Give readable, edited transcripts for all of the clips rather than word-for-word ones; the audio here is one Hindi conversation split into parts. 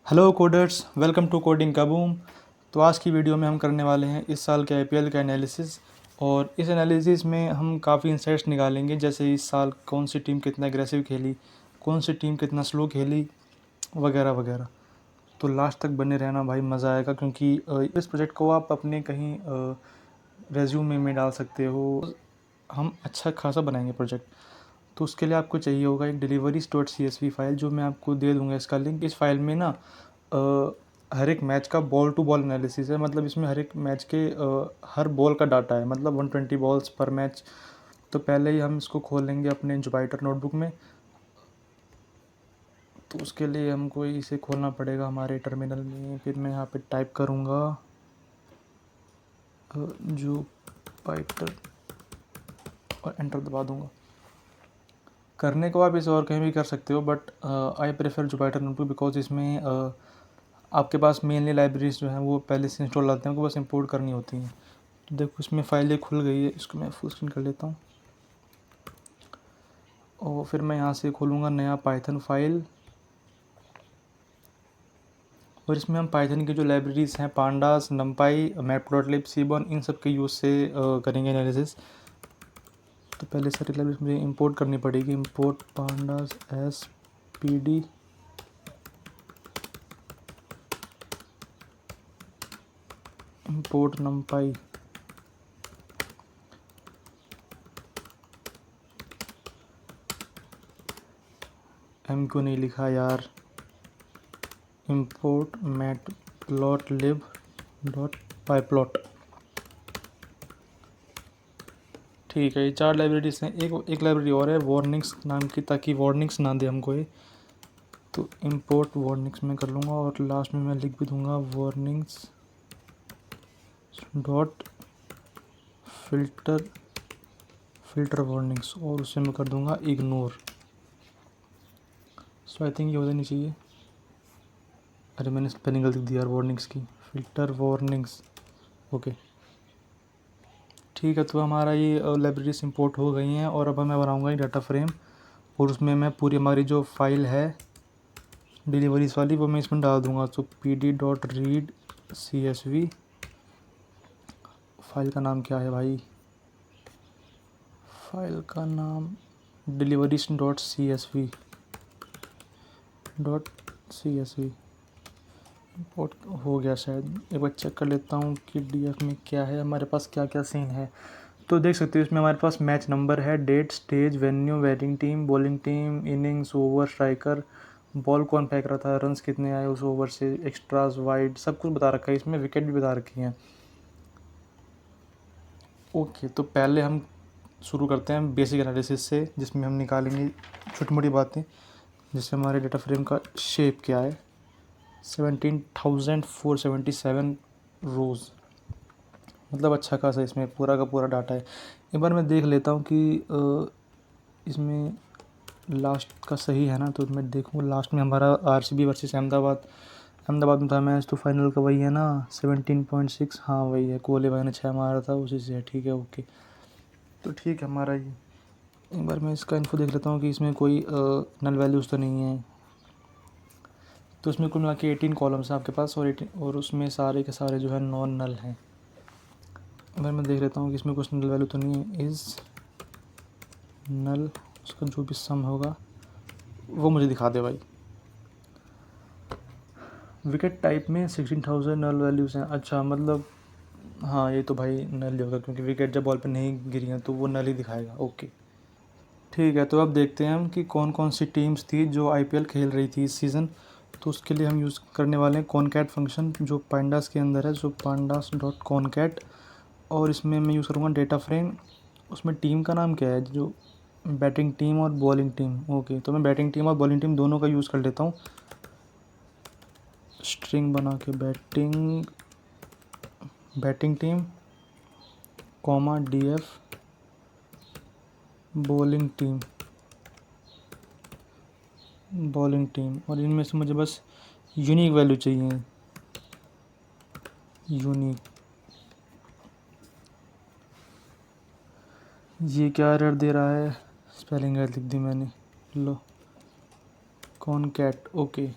Hello coders, welcome to coding का बूम। तो आज की वीडियो में हम करने वाले हैं इस साल के आईपीएल का एनालिसिस। और इस एनालिसिस में हम काफ़ी इंसाइट्स निकालेंगे, जैसे इस साल कौन सी टीम कितना एग्रेसिव खेली, कौन सी टीम कितना स्लो खेली, वगैरह वगैरह। तो लास्ट तक बने रहना भाई, मज़ा आएगा। क्योंकि इस प्रोजेक्ट को आप अपने कहीं रेज्यूमे में डाल सकते हो। हम अच्छा खासा बनाएंगे प्रोजेक्ट। तो उसके लिए आपको चाहिए होगा एक deliveries dot C S V file, जो मैं आपको दे दूंगा इसका लिंक। इस फाइल में ना हर एक मैच का बॉल टू बॉल एनालिसिस है। मतलब इसमें हर एक मैच के हर बॉल का डाटा है, मतलब 120 बॉल्स पर मैच। तो पहले ही हम इसको खोल लेंगे अपने जुपिटर नोटबुक में। तो उसके लिए हमको इसे खोलना पड़ेगा हमारे टर्मिनल में। फिर मैं यहाँ पे टाइप करूँगा जुपिटर और एंटर दबा दूँगा। करने को आप इसे और कहीं भी कर सकते हो, but I prefer Jupyter notebook because इसमें आपके पास मेनली लाइब्रेरीज जो हैं वो पहले से इंस्टॉल रहते हैं, उनको बस इंपोर्ट करनी होती हैं। तो देखो इसमें फाइल ये खुल गई है, इसको मैं फुल स्क्रीन कर लेता हूँ। और फिर मैं यहाँ से खोलूँगा नया पाइथन फाइल। और इसमें हम पाइथन की जो लाइब्रेरीज हैं, पांडास, नमपाई, मैटप्लॉटलिब, सीबॉर्न, इन सब के यूज़ से करेंगे एनालिसिस। तो पहले सारी लाइब्रेरीज मुझे इंपोर्ट करनी पड़ेगी। Import pandas as P D, import numpy, एम क्यों नहीं लिखा यार, इंपोर्ट मैटप्लॉटलिब डॉट पाईप्लॉट। ठीक है, ये 4 लाइब्रेरीज हैं। एक लाइब्रेरी और है वार्निंग्स नाम की, ताकि वार्निंग्स ना दे हमको ये। तो इंपोर्ट वार्निंग्स में कर लूँगा और लास्ट में मैं लिख भी दूँगा वार्निंग्स डॉट फिल्टर वार्निंग्स, और उसे मैं कर दूँगा इग्नोर। सो आई थिंक ये हो जानी चाहिए। अरे मैंने स्पेलिंग गलती दी यार वार्निंग्स की, फिल्टर वार्निंग्स। ओके ठीक है। तो हमारा ये लाइब्रेरीज इंपोर्ट हो गई हैं। और अब मैं बनाऊँगा ये डाटा फ्रेम, और उसमें मैं पूरी हमारी जो फाइल है डिलीवरीज वाली वो मैं इसमें डाल दूँगा। तो P D dot read C S V, file का नाम क्या है भाई, फाइल का नाम deliveries dot C S V import हो गया शायद। एक बार चेक कर लेता हूँ कि डीएफ में क्या है, हमारे पास क्या क्या सीन है। तो देख सकते हो इसमें हमारे पास मैच नंबर है, date, stage, venue, batting team, bowling team, innings, over, striker, ball कौन फेंक रहा था, रन्स कितने आए उस ओवर से, एक्स्ट्रास, वाइड, सब कुछ बता रखा है इसमें। विकेट भी बता रखी हैं। ओके, तो पहले हम शुरू करते हैं बेसिक एनालिसिस से, जिसमें हम निकालेंगे छोटी मोटी बातें, जैसे हमारे डेटा फ्रेम का शेप क्या है। 17,477 रोज़, मतलब अच्छा खासा इसमें पूरा का पूरा डाटा है। एक बार मैं देख लेता हूँ कि इसमें लास्ट का सही है ना। तो मैं देखूँ लास्ट में हमारा आरसीबी वर्सेस अहमदाबाद में था मैच। तो फाइनल का वही है ना, 17.6। हाँ वही है, कोहली भाई ने 6 मारा था, उसी से है। ठीक है, ओके। तो ठीक है हमारा ये। एक बार मैं इसका इन्फो देख लेता हूँ कि इसमें कोई नल वैल्यूज़ तो नहीं है। तो इसमें कुल मिला के 18 कॉलम्स हैं आपके पास, और 18, और उसमें सारे के सारे जो है नॉन नल हैं। अगर मैं देख लेता हूँ कि इसमें कुछ नल वैल्यू तो नहीं है। इज़ नल, उसका जो भी सम होगा वो मुझे दिखा दे भाई। विकेट टाइप में 16,000 नल वैल्यूज़ हैं। अच्छा, मतलब हाँ ये तो भाई नल ही होगा, क्योंकि विकेट जब बॉल पे नहीं गिरी हैं तो वो नल ही दिखाएगा। ओके ठीक है। तो अब देखते हैं हम कि कौन कौन सी टीम्स थी जो आईपीएल खेल रही थी इस सीज़न। तो उसके लिए हम यूज़ करने वाले हैं कॉनकैट फंक्शन, जो पांडास के अंदर है, जो पांडास डॉट कॉनकैट। और इसमें मैं यूज़ करूँगा डेटा फ्रेम। उसमें टीम का नाम क्या है, जो बैटिंग टीम और बॉलिंग टीम। ओके, तो मैं बैटिंग टीम और बॉलिंग टीम दोनों का यूज़ कर लेता हूँ। स्ट्रिंग बना के batting team comma DF bowling team. और इनमें से मुझे बस यूनिक वैल्यू चाहिए, यूनिक। ये क्या एरर दे रहा है, स्पेलिंग एरर लिख दी मैंने। लो कॉनकैट, ओके।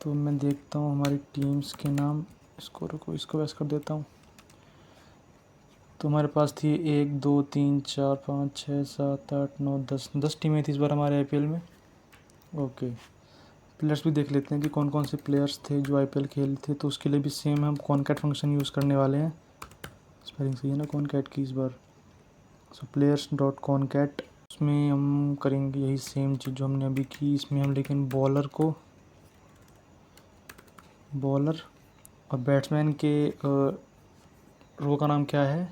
तो मैं देखता हूँ हमारी टीम्स के नाम, इसको रुको, इसको वैसे कर देता हूँ। तो हमारे पास थी 1 2 3 4 5 6 7 8 9 10 टीमें थी इस बार हमारे आईपीएल में। ओके, प्लेयर्स भी देख लेते हैं कि कौन कौन से प्लेयर्स थे जो आईपीएल खेले थे। तो उसके लिए भी सेम हम कॉनकैट फंक्शन यूज़ करने वाले हैं। स्पेलिंग सही है ना कॉनकैट की इस बार। सो प्लेयर्स डॉट कॉनकैट, उसमें हम करेंगे यही सेम चीज़ जो हमने अभी की। इसमें हम लेकिन बॉलर को, बॉलर और बैट्समैन के रो का नाम क्या है,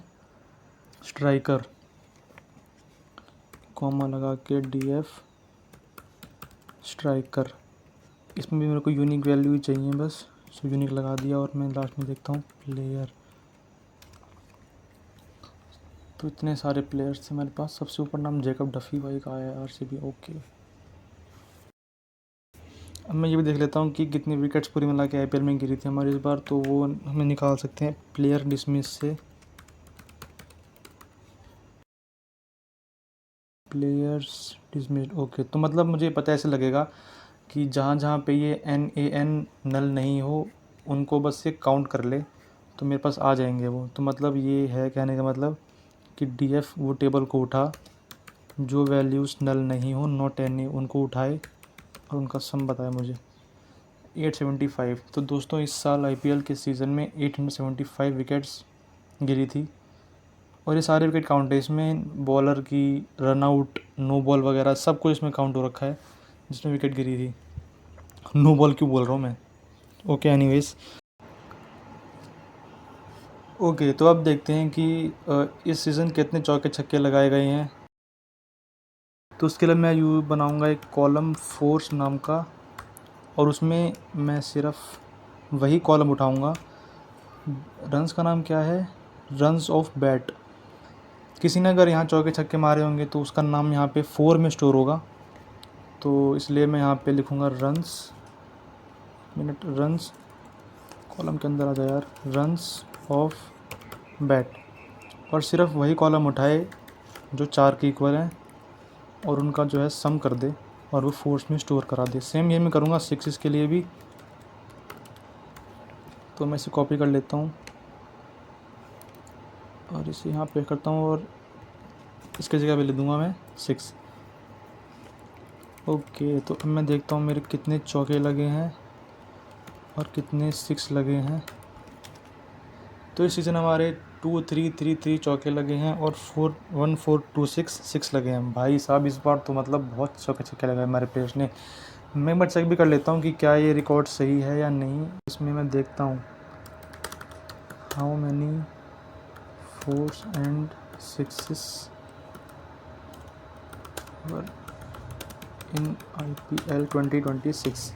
स्ट्राइकर, कॉमा लगा के DF स्ट्राइकर। इसमें भी मेरे को यूनिक वैल्यू ही चाहिए बस, सो यूनिक लगा दिया। और मैं लास्ट में देखता हूँ प्लेयर। तो इतने सारे प्लेयर्स थे मेरे पास। सबसे ऊपर नाम जेकब डफी भाई का आया, RCB। ओके, अब मैं ये भी देख लेता हूँ कि कितनी विकेट्स पूरी मिला के आईपीएल में गिरी थी हमारी इस बार। तो वो हमें निकाल सकते हैं प्लेयर डिसमिस से। Players dismiss, okay. तो मतलब मुझे पता ऐसे लगेगा कि जहाँ जहाँ पे ये NAN नल नहीं हो उनको बस ये काउंट कर ले तो मेरे पास आ जाएंगे वो। तो मतलब ये है कहने का मतलब कि DF वो टेबल को उठा, जो वैल्यूज़ नल नहीं हो नॉट NA उनको उठाए और उनका सम बताया मुझे 875। तो दोस्तों इस साल आईपीएल के सीज़न में 875 विकेट्स गिरी थी। और ये सारे विकेट काउंट है इसमें, बॉलर की, रन आउट, नो बॉल वगैरह सब कुछ इसमें काउंट हो रखा है जिसमें विकेट गिरी थी। नो बॉल क्यों बोल रहा हूँ मैं। Okay, anyways. ओके, तो अब देखते हैं कि इस सीज़न कितने चौके छक्के लगाए गए हैं। तो उसके लिए मैं बनाऊंगा एक कॉलम फोर्स नाम का, और उसमें मैं सिर्फ वही कॉलम उठाऊंगा। रन्स का नाम क्या है, रन्स ऑफ बैट। किसी ने अगर यहाँ चौके छक्के मारे होंगे तो उसका नाम यहाँ पे 4 में स्टोर होगा। तो इसलिए मैं यहाँ पे लिखूँगा रन्स, कॉलम के अंदर आ जाए यार, रन्स ऑफ बैट। और सिर्फ वही कॉलम उठाए जो 4 के इक्वल हैं और उनका जो है सम कर दे और वो फोर्स में स्टोर करा दे। सेम ये मैं करूँगा सिक्सेस के लिए भी। तो मैं इसे कॉपी कर लेता हूँ और इसे यहाँ पे करता हूँ और इसके जगह पे लिख दूँगा मैं 6। ओके, तो अब मैं देखता हूँ मेरे कितने चौके लगे हैं और कितने 6 लगे हैं। तो इस सीज़न हमारे 2 3 3 3 चौके लगे हैं और 4 1 4 2 6 लगे हैं। भाई साहब इस बार तो मतलब बहुत चौके छक्के लगाए हमारे प्लेयर्स ने। मैं एक बार चेक भी कर लेता हूँ कि क्या ये रिकॉर्ड सही है या नहीं। इसमें मैं देखता हूँ how many 4s and 6s in IPL 2026।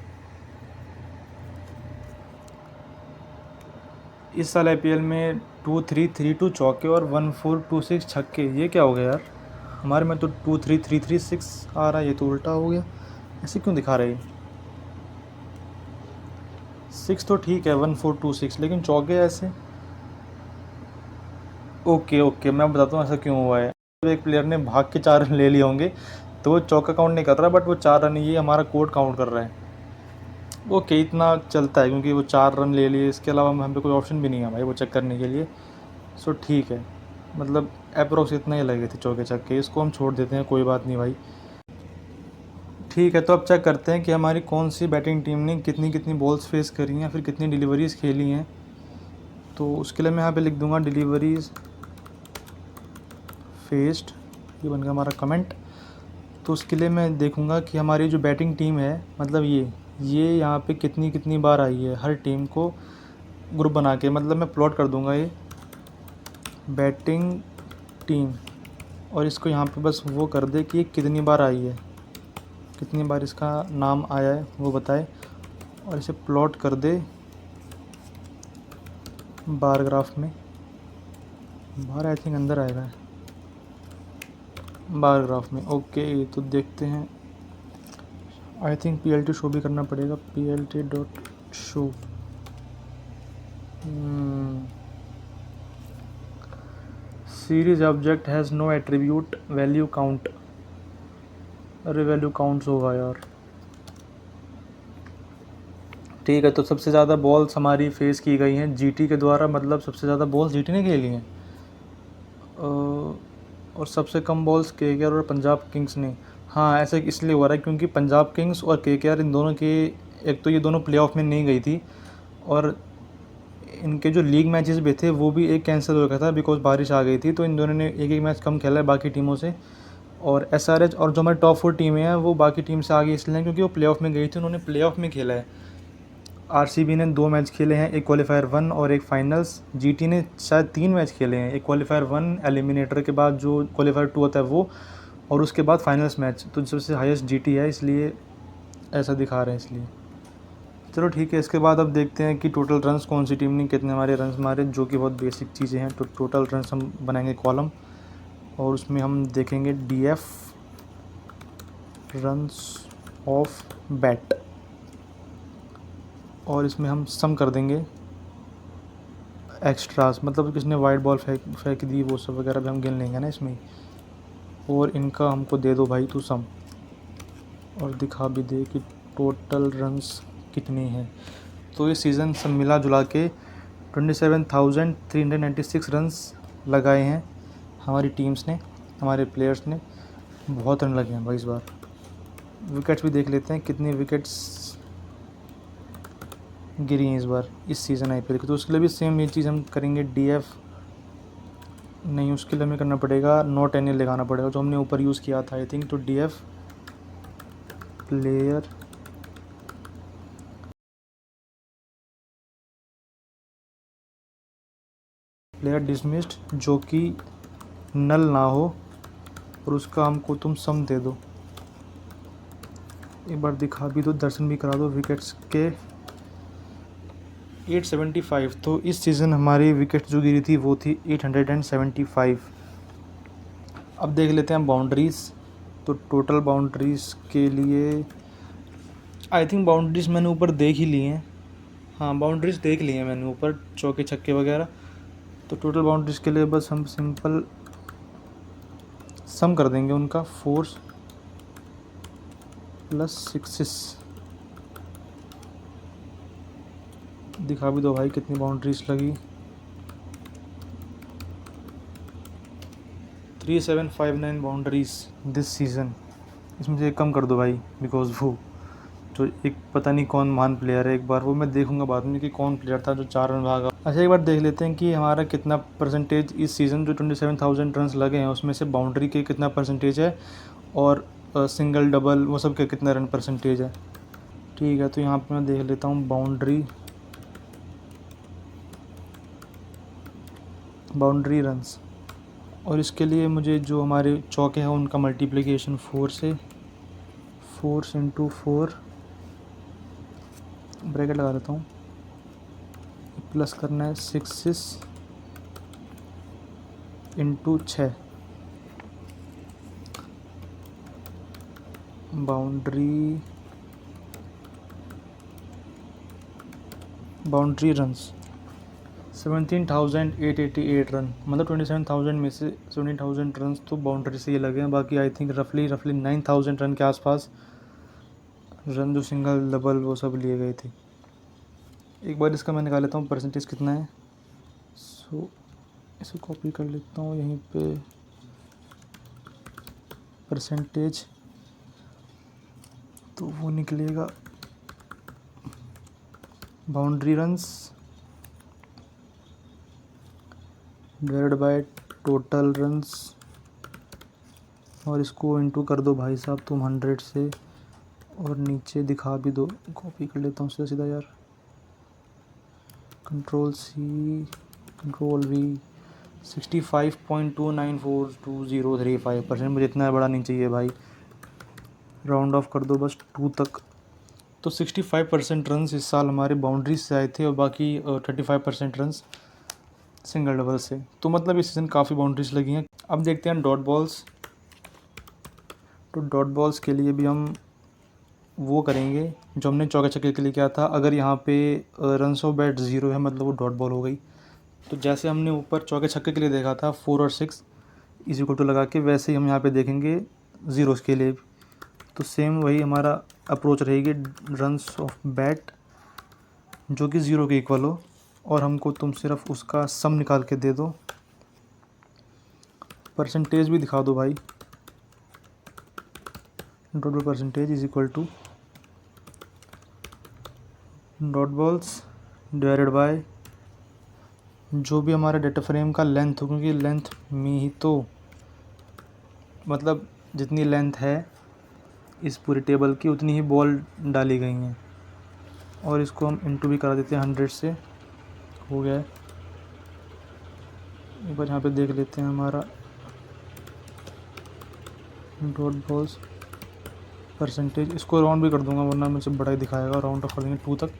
इस साल आईपीएल में 2 3 3 2 चौके और 1 4 2 6 छक्के। ये क्या हो गया यार, हमारे में तो 2 3 3 3 6 आ रहा है, ये तो उल्टा हो गया। ऐसे क्यों दिखा रहे हैं। 6 तो ठीक है, 1 4 2 6, लेकिन चौके ऐसे। ओके ओके, मैं बताता हूँ ऐसा क्यों हुआ है। एक प्लेयर ने भाग के 4 रन ले लिए होंगे तो वो चौका काउंट नहीं कर रहा, बट वो 4 रन ये हमारा कोड काउंट कर रहा है। ओके, इतना चलता है क्योंकि वो 4 रन ले लिए, इसके अलावा हम पे कोई ऑप्शन भी नहीं है भाई वो चेक करने के लिए। सो ठीक है, मतलब अप्रोक्स इतना ही लगे थे चौके छक्के, इसको हम छोड़ देते हैं, कोई बात नहीं भाई। ठीक है, तो अब चेक करते हैं कि हमारी कौन सी बैटिंग टीम ने कितनी कितनी बॉल्स फेस करी हैं, फिर कितनी डिलीवरीज़ खेली हैं। तो उसके लिए मैं यहाँ पे लिख दूँगा डिलीवरीज़ फेस्ड, ये बन गया हमारा कमेंट। तो उसके लिए मैं देखूँगा कि हमारी जो बैटिंग टीम है, मतलब ये यहाँ पे कितनी कितनी बार आई है, हर टीम को ग्रुप बना के, मतलब मैं प्लॉट कर दूँगा ये बैटिंग टीम, और इसको यहाँ पे बस वो कर दे कि ये कितनी बार आई है, कितनी बार इसका नाम आया है वो बताए, और इसे प्लॉट कर दे बार ग्राफ में। बार आई थिंक अंदर आएगा बार ग्राफ में। ओके, तो देखते हैं। आई थिंक PLT शो भी करना पड़ेगा, PLT.show। Series object has no attribute value count. अरे वैल्यू काउंट्स होगा यार, ठीक है, तो सबसे ज़्यादा बॉल्स हमारी फेस की गई हैं जीटी के द्वारा, मतलब सबसे ज़्यादा बॉल्स जीटी ने खेली हैं। और सबसे कम बॉल्स केकेआर और पंजाब किंग्स ने। हाँ, ऐसा इसलिए हो रहा है क्योंकि पंजाब किंग्स और केकेआर इन दोनों के, एक तो ये दोनों प्लेऑफ में नहीं गई थी, और इनके जो लीग मैचेस भी थे वो भी एक कैंसिल हो गया था बिकॉज बारिश आ गई थी, तो इन दोनों ने एक एक मैच कम खेला है बाकी टीमों से। और एसआरएच और जो हमारी टॉप 4 टीमें हैं वो बाकी टीम से आगे इसलिए हैं क्योंकि वो प्लेऑफ में गई थी, उन्होंने प्लेऑफ में खेला है। आरसीबी ने 2 मैच खेले हैं, एक क्वालीफायर 1 और एक फाइनल्स। जीटी ने शायद 3 मैच खेले हैं, एक क्वालीफायर 1 एलिमिनेटर के बाद जो क्वालीफायर 2 होता है वो, और उसके बाद फाइनल्स मैच। तो सबसे हाईएस्ट जीटी है, इसलिए ऐसा दिखा रहे हैं इसलिए। चलो ठीक है, इसके बाद अब देखते हैं कि टोटल रन्स कौन सी टीम ने कितने हमारे रन्स मारे, जो कि बहुत बेसिक चीज़ें हैं। तो टोटल रन्स हम बनाएंगे कॉलम, और उसमें हम देखेंगे डीएफ रन्स ऑफ बैट, और इसमें हम सम कर देंगे एक्स्ट्रास, मतलब किसने वाइड बॉल फेंक दी वो सब वगैरह भी हम गिन लेंगे ना इसमें। और इनका हमको दे दो भाई तू सम, और दिखा भी दे कि टोटल रन्स कितने हैं। तो ये सीज़न सब मिला जुला के 27,396 रन्स लगाए हैं हमारी टीम्स ने, हमारे प्लेयर्स ने। बहुत रन लगे हैं भाई इस बार। विकेट्स भी देख लेते हैं कितनी विकेट्स गिरी हैं इस बार इस सीज़न आईपीएल की। तो उसके लिए भी सेम ये चीज़ हम करेंगे, डीएफ नहीं, उसके लिए हमें करना पड़ेगा नॉट एनियल लगाना पड़ेगा जो हमने ऊपर यूज़ किया था आई थिंक। तो डीएफ प्लेयर डिसमिस्ड जो कि नल ना हो, और उसका हमको तुम सम दे दो। एक बार दिखा भी दो, दर्शन भी करा दो विकेट्स के। 875, तो इस सीज़न हमारी विकेट जो गिरी थी वो थी 875। अब देख लेते हैं बाउंड्रीज़। तो टोटल बाउंड्रीज़ के लिए आई थिंक बाउंड्रीज़ मैंने ऊपर देख ही ली हैं। हाँ, बाउंड्रीज़ देख ली हैं मैंने ऊपर, चौके छक्के वगैरह। तो टोटल बाउंड्रीज़ के लिए बस हम सिंपल सम कर देंगे उनका, फोर्स प्लस सिक्सेस। दिखा भी दो भाई कितनी बाउंड्रीज लगी। 3759 बाउंड्रीज दिस सीज़न। इसमें से एक कम कर दो भाई, बिकॉज वो जो एक पता नहीं कौन महान प्लेयर है, एक बार वो मैं देखूंगा बाद में कि कौन प्लेयर था जो 4 रन भागा। अच्छा, एक बार देख लेते हैं कि हमारा कितना परसेंटेज इस सीज़न जो 27,000 रन लगे हैं उसमें से बाउंड्री के कितना परसेंटेज है, और सिंगल डबल वो सब के कितना रन परसेंटेज है। ठीक है, तो यहाँ पे मैं देख लेता हूँ बाउंड्री रन्स, और इसके लिए मुझे जो हमारे चौके हैं उनका मल्टीप्लिकेशन 4 से 4 इंटू 4 ब्रैकेट लगा देता हूँ, प्लस करना है 6 इंटू 6 बाउंड्री रन्स 17,888 रन, मतलब 27,000 में से 17,000 रन तो बाउंड्री से ये लगे हैं। बाकी आई थिंक रफली 9,000 रन के आसपास रन जो सिंगल डबल वो सब लिए गए थे। एक बार इसका मैं निकाल लेता हूँ परसेंटेज कितना है। सो इसे कॉपी कर लेता हूँ यहीं पे, परसेंटेज तो वो निकलेगा boundary runs divided by total runs, और इसको इंटू कर दो भाई साहब तुम 100 से, और नीचे दिखा भी दो। कॉपी कर लेता हूँ सीधा सीधा यार, कंट्रोल सी कंट्रोल वी। 65.294235%, मुझे इतना बड़ा नहीं चाहिए भाई, राउंड ऑफ कर दो बस 2 तक। तो 65% रन्स इस साल हमारे बाउंड्रीज से आए थे, और बाकी 35% रन्स सिंगल डबल से। तो मतलब इस सीज़न काफ़ी बाउंड्रीज लगी हैं। अब देखते हैं डॉट बॉल्स। तो डॉट बॉल्स के लिए भी हम वो करेंगे जो हमने चौके छक्के के लिए किया था। अगर यहाँ पे रन्स ऑफ बैट 0 है मतलब वो डॉट बॉल हो गई। तो जैसे हमने ऊपर चौके छक्के के लिए देखा था 4 और 6 इज इक्वल टू लगा के, वैसे ही हम यहाँ पे देखेंगे ज़ीरोज़ के लिए। तो सेम वही हमारा अप्रोच रहेगी, रन्स ऑफ बैट जो कि 0 के इक्वल हो, और हमको तुम सिर्फ उसका सम निकाल के दे दो। परसेंटेज भी दिखा दो भाई। Dot ball percentage is equal to dot balls divided by जो भी हमारा डेटा फ्रेम का लेंथ हो, क्योंकि लेंथ में ही तो मतलब जितनी लेंथ है इस पूरे टेबल की उतनी ही बॉल डाली गई हैं। और इसको हम इंटू भी करा देते हैं 100 से, हो गया है। एक बार यहाँ पे देख लेते हैं हमारा डॉट बॉल्स परसेंटेज। इसको राउंड भी कर दूंगा वरना मुझे बड़ा ही दिखाएगा। राउंड ऑफ कर देंगे 2 तक।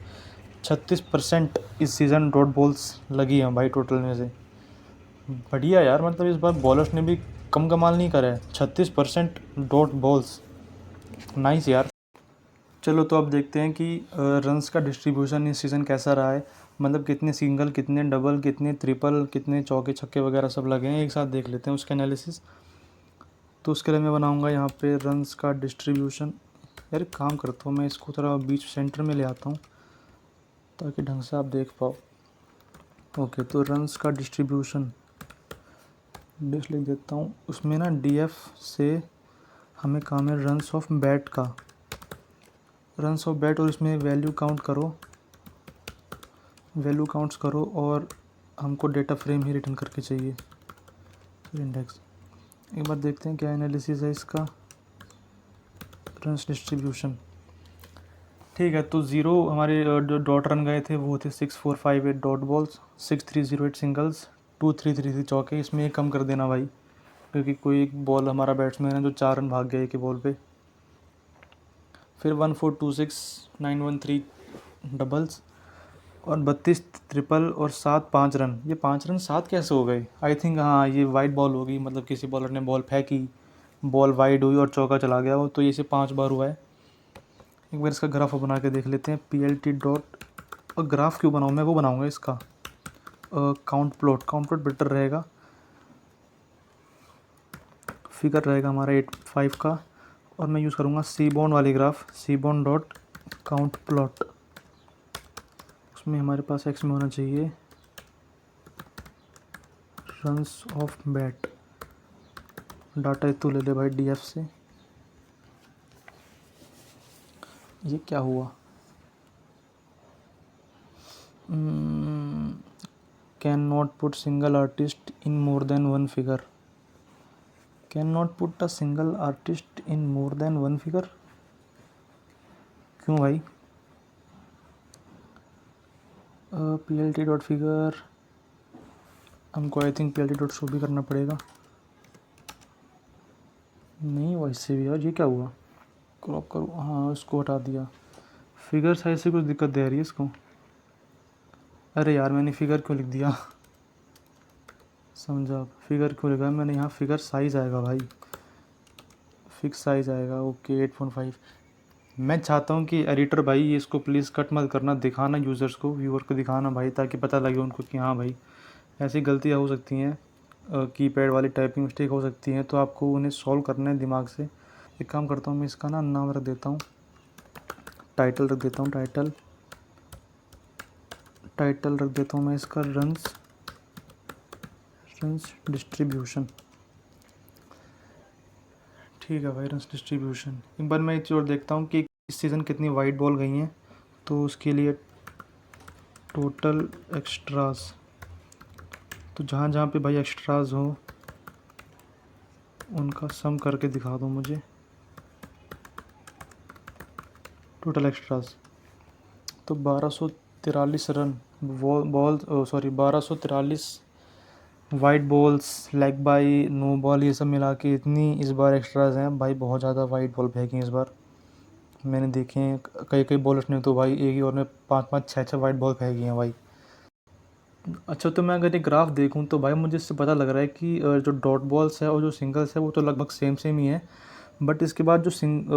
36% इस सीज़न डॉट बॉल्स लगी हैं भाई टोटल में से। बढ़िया यार, मतलब इस बार बॉलर्स ने भी कम कमाल नहीं करा है। 36% डॉट बॉल्स, नाइस यार। चलो तो अब देखते हैं कि रन्स का डिस्ट्रीब्यूशन इस सीज़न कैसा रहा है। मतलब कितने सिंगल, कितने डबल, कितने ट्रिपल, कितने चौके छक्के वगैरह सब लगे हैं, एक साथ देख लेते हैं उसके एनालिसिस। तो उसके लिए मैं बनाऊंगा यहाँ पे रन्स का डिस्ट्रीब्यूशन। यार एक काम करता हूँ, मैं इसको थोड़ा बीच सेंटर में ले आता हूँ ताकि ढंग से आप देख पाओ। ओके, तो रन्स का डिस्ट्रीब्यूशन डिस लिख देता हूँ। उसमें ना DF से हमें काम है रन्स ऑफ बैट का, रन्स ऑफ बैट, और इसमें वैल्यू काउंट करो, वैल्यू काउंट्स करो, और हमको डेटा फ्रेम ही रिटर्न करके चाहिए, इंडेक्स। एक बार देखते हैं क्या एनालिसिस है इसका। रन्स डिस्ट्रीब्यूशन ठीक है। तो 0 हमारे जो डॉट रन गए थे वो थे 6458 डॉट बॉल्स, 6308 सिंगल्स, 2333 चौके। इसमें एक कम कर देना भाई, क्योंकि कोई एक बॉल हमारा बैट्समैन है जो 4 रन भाग गया एक ही बॉल पे। फिर 1426913 डबल्स, और 32 ट्रिपल, और 7 5 रन। ये 5 रन 7 कैसे हो गए? आई थिंक हाँ, ये वाइड बॉल होगी, मतलब किसी बॉलर ने बॉल फेंकी, बॉल वाइड हुई और चौका चला गया वो, तो ये से 5 बार हुआ है। एक बार इसका ग्राफ बना के देख लेते हैं। PLT डॉट, और ग्राफ क्यों बनाऊँ मैं, वो बनाऊँगा इसका count plot. Count plot better रहेगा। फिगर रहेगा हमारा 85 का, और मैं यूज़ करूँगा सीबॉन्ड वाली ग्राफ, सीबॉन्ड डॉट काउंट प्लॉट। उसमें हमारे पास एक्स में होना चाहिए रन्स ऑफ बैट। डाटा तो ले ले भाई DF से। ये क्या हुआ? Can not put single artist in more than one figure. Can not put a single artist in more than one figure, क्यों भाई? PLT डॉट फिगर हमको I think PLT dot show भी करना पड़ेगा। नहीं वैसे भी यार, ये क्या हुआ? क्रॉप करो, हाँ उसको हटा दिया। फिगर साइज से कुछ दिक्कत दे रही है इसको। अरे यार मैंने फिगर क्यों लिख दिया? समझा, फिगर क्यों लिखा मैंने यहाँ? फिगर साइज़ आएगा भाई, फिक्स साइज़ आएगा। ओके 8.5। मैं चाहता हूँ कि एडिटर भाई इसको प्लीज़ कट मत करना, दिखाना यूज़र्स को, व्यूअर को दिखाना भाई, ताकि पता लगे उनको कि हाँ भाई ऐसी गलतियाँ हो सकती हैं, कीपैड वाली टाइपिंग मिस्टेक हो सकती हैं, तो आपको उन्हें सॉल्व करना है दिमाग से। एक काम करता हूँ, मैं इसका ना नाम रख देता हूँ, टाइटल रख देता हूँ, टाइटल रख देता हूँ मैं इसका रन्स डिस्ट्रीब्यूशन। ठीक है भाई, रन्स डिस्ट्रीब्यूशन। एक बार मैं एक चीज़ और देखता हूँ कि इस सीज़न कितनी वाइड बॉल गई हैं, तो उसके लिए टोटल एक्स्ट्रास, तो जहाँ जहाँ पे भाई एक्स्ट्रास हो उनका सम करके दिखा दो मुझे। टोटल एक्स्ट्रास तो 1243 run ball, sorry 1243 wide balls, leg bye, no ball, ये सब मिला के इतनी इस बार एक्स्ट्राज हैं भाई। बहुत ज़्यादा वाइट बॉल फेंकी इस बार मैंने देखे हैं। कई कई बॉलर्स ने तो भाई एक ही ओवर में 5-5 6-6 वाइट बॉल फेंकी हैं भाई। अच्छा, तो मैं अगर ये ग्राफ देखूं तो भाई मुझे इससे पता लग रहा है कि जो डॉट बॉल्स है और जो सिंगल्स है वो तो लगभग सेम सेम ही है, बट इसके बाद जो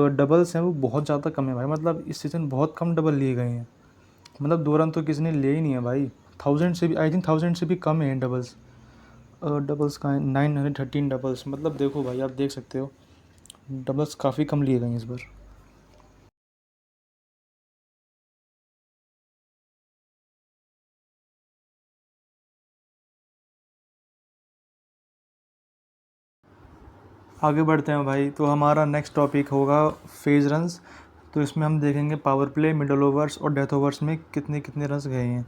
डबल्स हैं वो बहुत ज़्यादा कम है भाई। मतलब इस सीज़न बहुत कम डबल लिए गए हैं, मतलब 2 रन तो किसी ने लिए ही नहीं है भाई। 1000 से भी, आई थिंक 1000 से भी कम है डबल्स। डबल्स का 913 डबल्स, मतलब देखो भाई आप देख सकते हो डबल्स काफ़ी कम लिए गए हैं इस बार। आगे बढ़ते हैं भाई। तो हमारा नेक्स्ट टॉपिक होगा फेज रन्स। तो इसमें हम देखेंगे पावर प्ले, मिडल ओवर्स और डेथ ओवर्स में कितने कितने रन्स गए हैं।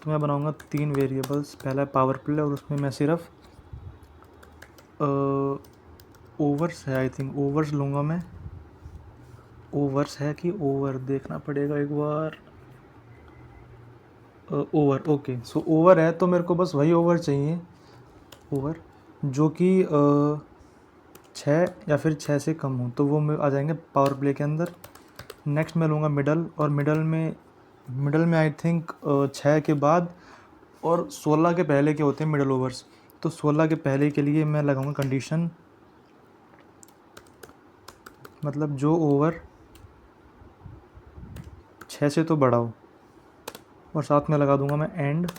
तो मैं बनाऊंगा 3 वेरिएबल्स। पहला है पावर प्ले और उसमें मैं सिर्फ ओवर्स है, आई थिंक ओवर्स लूँगा मैं। ओवर्स है कि ओवर, देखना पड़ेगा एक बार। Over, okay. सो ओवर है तो मेरे को बस वही ओवर चाहिए, ओवर जो कि 6 या फिर 6 से कम हो, तो वो आ जाएंगे पावर प्ले के अंदर। नेक्स्ट मैं लूँगा मिडल, और मिडल में आई थिंक 6 के बाद और 16 के पहले के होते हैं मिडल ओवर्स। तो 16 के पहले के लिए मैं लगाऊंगा कंडीशन, मतलब जो ओवर 6 से तो बड़ा हो, और साथ में लगा दूंगा मैं एंड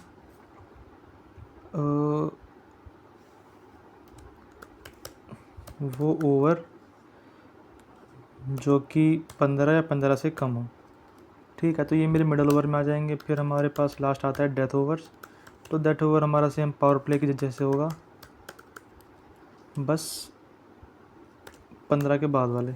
वो ओवर जो कि 15 या 15 से कम हो। ठीक है, तो ये मेरे मिडल ओवर में आ जाएंगे। फिर हमारे पास लास्ट आता है डेथ ओवर्स। तो डेथ ओवर हमारा सेम पावर प्ले के जैसे होगा, बस 15 के बाद वाले।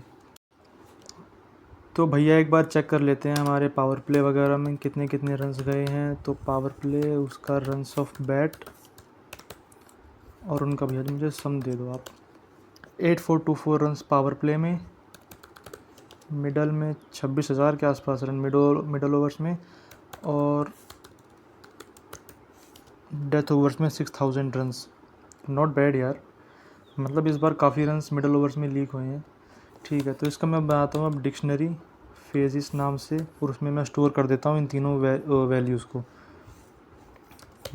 तो भैया एक बार चेक कर लेते हैं हमारे पावर प्ले वगैरह में कितने कितने रन्स गए हैं। तो पावर प्ले, उसका रन्स ऑफ बैट और उनका भैया मुझे सम दे दो आप। 8424 रन्स पावर प्ले में, मिडल में 26,000 के आसपास रन मिडल ओवर्स में, और डेथ ओवर्स में 6,000 रन्स। नॉट बैड यार, मतलब इस बार काफ़ी रन्स मिडल ओवर्स में लीक हुए हैं। ठीक है, तो इसका मैं बनाता हूँ अब डिक्शनरी फेजिस नाम से, और उसमें मैं स्टोर कर देता हूँ इन तीनों वैल्यूज़ को।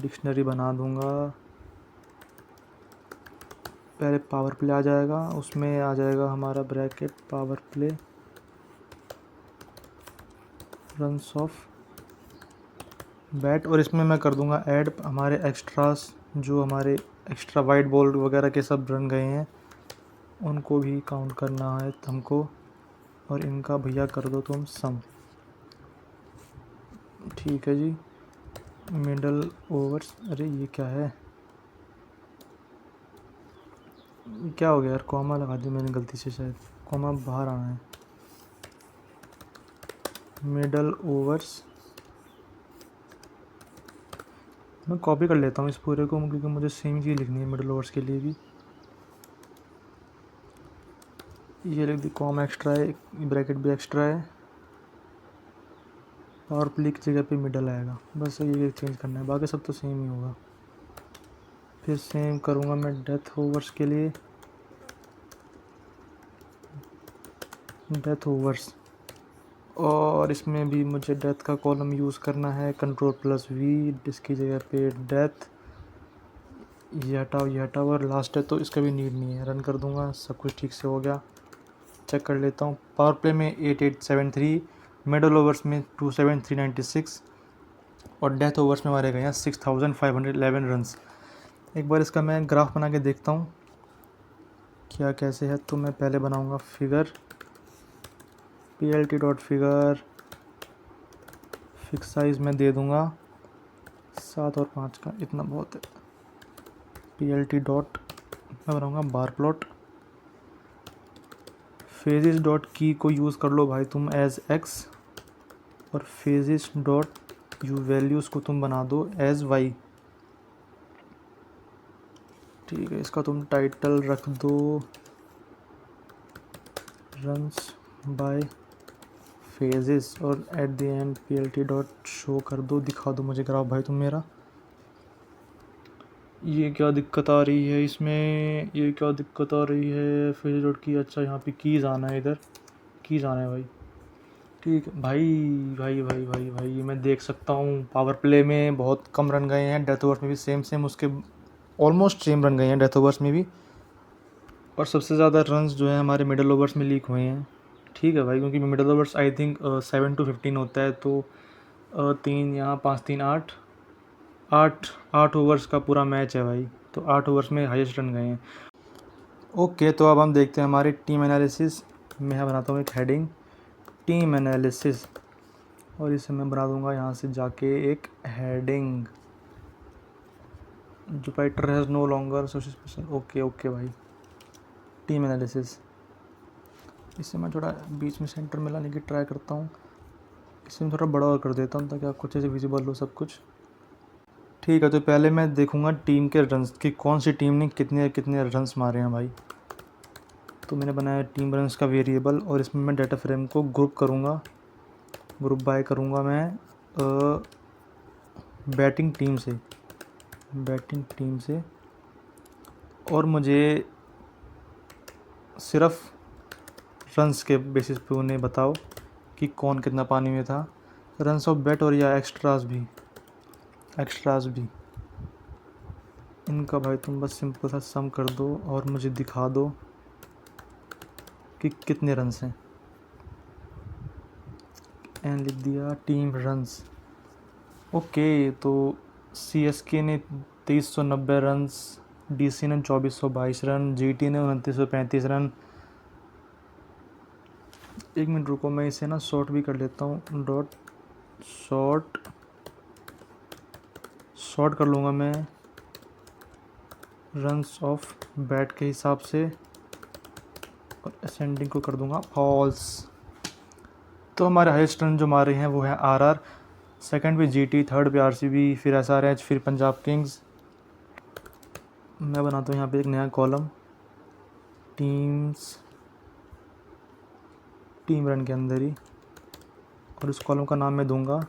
डिक्शनरी बना दूँगा। पहले पावर प्ले आ जाएगा, उसमें आ जाएगा हमारा bracket power play runs off bat, और इसमें मैं कर दूंगा ऐड हमारे एक्स्ट्रास, जो हमारे एक्स्ट्रा वाइड बॉल वगैरह के सब रन गए हैं उनको भी काउंट करना है हमको, और इनका भैया कर दो तुम सम। ठीक है जी। मिडल ओवर्स, अरे ये क्या है, क्या हो गया यार, कॉमा लगा दी मैंने गलती से, शायद कॉमा बाहर आना है। मिडल ओवर्स, मैं कॉपी कर लेता हूँ इस पूरे को, क्योंकि मुझे सेम चीज़ लिखनी है मिडल ओवर्स के लिए भी। ये लिख दी, कॉमा एक्स्ट्रा है, ब्रैकेट भी एक्स्ट्रा है, पावर प्ले की जगह पे मिडल आएगा, बस ये चेंज करना है, बाकी सब तो सेम ही होगा। फिर सेम करूँगा मैं डेथ ओवर्स के लिए, डेथ ओवर्स, और इसमें भी मुझे डेथ का कॉलम यूज़ करना है, Ctrl+V, इसकी जगह पे डेथ, ये हटाओ और लास्ट है तो इसका भी नीड नहीं है। रन कर दूंगा, सब कुछ ठीक से हो गया। चेक कर लेता हूँ, पावर प्ले में 8873, मिडल ओवर्स में 27396, और डेथ ओवर्स में हमारे गए हैं 6511 रन्स। एक बार इसका मैं ग्राफ बना के देखता हूँ क्या कैसे है। तो मैं पहले बनाऊँगा फिगर, plt.figure, फिक्स साइज़ में दे दूँगा 7 और 5 का, इतना बहुत है। plt डॉट मैं बनाऊँगा बार प्लॉट, फेजिस डॉट की को यूज़ कर लो भाई तुम एज एक्स, और फेजिस डॉट यू वैल्यूज़ को तुम बना दो एज वाई। ठीक है, इसका तुम टाइटल रख दो रन्स बाय फेजेस, और at the end plt dot show कर दो, दिखा दो मुझे ग्राफ भाई तुम मेरा। ये क्या दिक्कत आ रही है इसमें, ये क्या दिक्कत आ रही है, फेज डॉट की, अच्छा यहाँ पे कीज़ आना है, इधर कीज़ आना है भाई। ठीक है भाई, भाई मैं देख सकता हूँ पावर प्ले में बहुत कम रन गए हैं, डेथ ओवर्स में भी सेम उसके ऑलमोस्ट सेम रन गए हैं डेथ ओवर्स में भी, और सबसे ज़्यादा रन्स जो है हमारे मिडल ओवर्स में लीक हुए हैं। ठीक है भाई, क्योंकि middle overs I think 7 to 15 होता है, तो 3 यहाँ 5 3 8 8 ओवर्स का पूरा मैच है भाई, तो 8 ओवर्स में हाईएस्ट रन गए हैं। ओके, तो अब हम देखते हैं हमारे टीम एनालिसिस। मैं बनाता हूँ एक हेडिंग, टीम एनालिसिस, और इसे मैं बना दूंगा यहाँ से जाके एक heading, Jupyter has no longer social special. Okay भाई, टीम एनालिसिस, इसे मैं थोड़ा बीच में सेंटर में लाने की ट्राई करता हूँ। इसे मैं थोड़ा बड़ा और कर देता हूँ ताकि आपको अच्छे से विजिबल हो सब कुछ। ठीक है, तो पहले मैं देखूँगा टीम के रन्स कि कौन सी टीम ने कितने कितने रन्स मारे हैं भाई। तो मैंने बनाया टीम रन्स का वेरिएबल और इसमें मैं डाटा फ्रेम को ग्रुप करूँगा, ग्रुप बाय करूँगा मैं बैटिंग टीम से और मुझे सिर्फ रन्स के बेसिस पे उन्हें बताओ कि कौन कितना पानी में था, रन्स ऑफ बैट और या एक्स्ट्रास भी इनका भाई तुम बस सिंपल सा सम कर दो और मुझे दिखा दो कि कितने रन्स हैं। एन लिख दिया टीम रन्स। ओके, तो CSK ने 2390 रन्स, DC ने 2422 रन, GT ने 2935 रन। एक मिनट रुको, मैं इसे ना शॉर्ट भी कर लेता हूँ, डॉट शॉर्ट कर लूँगा मैं रन्स ऑफ बैट के हिसाब से और असेंडिंग को कर दूँगा फॉल्स। तो हमारे हाईएस्ट रन जो मारे हैं वो हैं RR, सेकंड पे GT, थर्ड पे RCB, फिर SRH, फिर पंजाब किंग्स। मैं बनाता हूँ यहाँ पे एक नया कॉलम टीम रन के अंदर ही, और इस कॉलम का नाम मैं दूंगा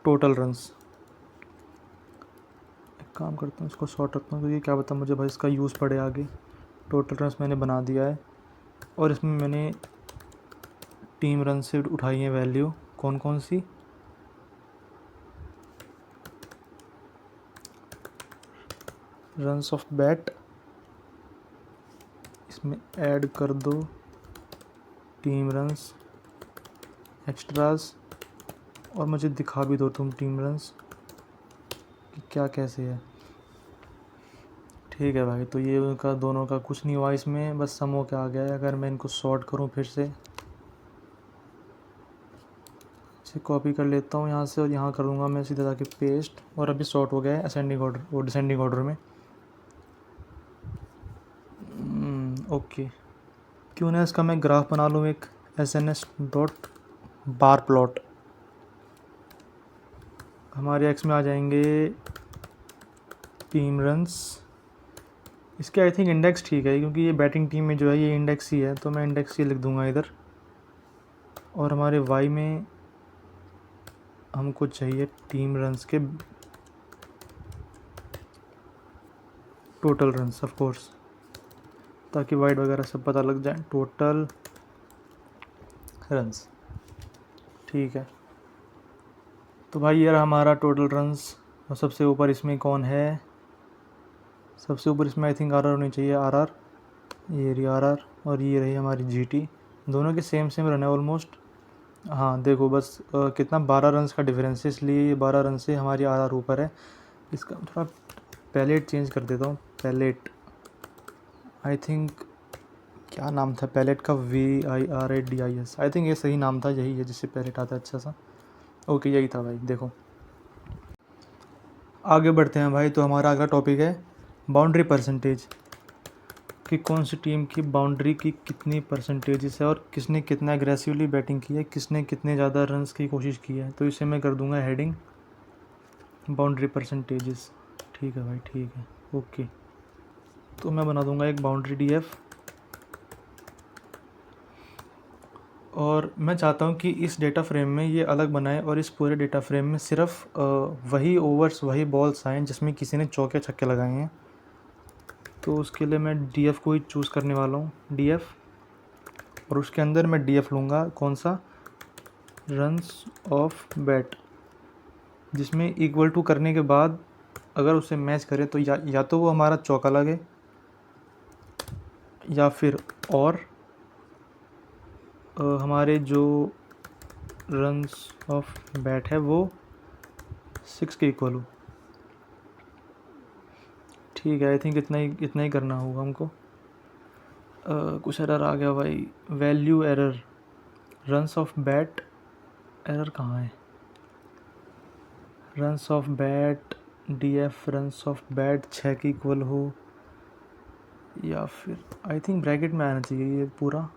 टोटल रन्स। एक काम करता हूँ, इसको शॉर्ट रखता हूँ क्योंकि क्या पता मुझे भाई इसका यूज़ पड़े आगे। टोटल रन्स मैंने बना दिया है और इसमें मैंने टीम रन से उठाई है वैल्यू कौन कौन सी, रन्स ऑफ बैट, इसमें ऐड कर दो टीम रन्स, एक्स्ट्रास, और मुझे दिखा भी दो तुम टीम रन्स कि क्या कैसे है। ठीक है भाई, तो ये उनका दोनों का कुछ नहीं हुआ इसमें, बस सम होके आ गया है। अगर मैं इनको सॉर्ट करूँ फिर से, इसे कॉपी कर लेता हूँ यहाँ से और यहाँ कर दूँगा मैं सीधा जाके पेस्ट, और अभी सॉर्ट हो गया है असेंडिंग ऑर्डर और डिसेंडिंग ऑर्डर में। ओके, क्यों ना इसका मैं ग्राफ बना लूँ एक SNS डॉट बार प्लॉट। हमारे एक्स में आ जाएंगे टीम रन्स, इसके आई थिंक इंडेक्स ठीक है क्योंकि ये बैटिंग टीम में जो है ये इंडेक्स ही है, तो मैं इंडेक्स ही लिख दूंगा इधर। और हमारे वाई में हमको चाहिए टीम रन्स के टोटल रन्स ऑफ कोर्स, ताकि वाइड वगैरह सब पता लग जाए, टोटल रन्स। ठीक है, तो भाई यार हमारा टोटल रन्स, और सबसे ऊपर इसमें कौन है, सबसे ऊपर इसमें आई थिंक RR होनी चाहिए, RR, ये रही RR, और ये रही हमारी GT। दोनों के सेम रन है ऑलमोस्ट। हाँ देखो बस कितना 12 रन्स का डिफरेंस है, इसलिए ये 12 रन से हमारी RR ऊपर है। इसका थोड़ा पैलेट चेंज कर देता हूँ, पैलेट आई थिंक क्या नाम था पैलेट का, VIRADIS, आई थिंक ये सही नाम था, यही है जिससे पैलेट आता है अच्छा सा। ओके यही था भाई। देखो आगे बढ़ते हैं भाई, तो हमारा अगला टॉपिक है बाउंड्री परसेंटेज, कि कौन सी टीम की बाउंड्री की कितनी परसेंटेजेस है और किसने कितना एग्रेसिवली बैटिंग की है, किसने कितने ज़्यादा रन्स की कोशिश की है। तो इसे मैं कर दूंगा हेडिंग बाउंड्री परसेंटेजेस। ठीक है भाई, ठीक है, ओके। तो मैं बना दूंगा एक बाउंड्री DF, और मैं चाहता हूँ कि इस डेटा फ्रेम में ये अलग बनाए और इस पूरे डेटा फ्रेम में सिर्फ वही ओवर्स वही बॉल्स आएँ जिसमें किसी ने चौके छक्के लगाए हैं। तो उसके लिए मैं DF को ही चूज़ करने वाला हूँ, DF, और उसके अंदर मैं DF लूँगा कौन सा, रन्स ऑफ बैट, जिसमें इक्वल टू करने के बाद अगर उसे मैच करे तो या तो वो हमारा चौका लगे, या फिर और हमारे जो रन्स ऑफ बैट है वो 6 के इक्वल हो। ठीक है, आई थिंक इतना ही करना होगा हमको। कुछ एरर आ गया भाई, value error, runs off bat, error कहाँ है, runs off bat DF runs off bat 6 के इक्वल हो, या फिर आई थिंक ब्रैकेट में आना चाहिए ये पूरा।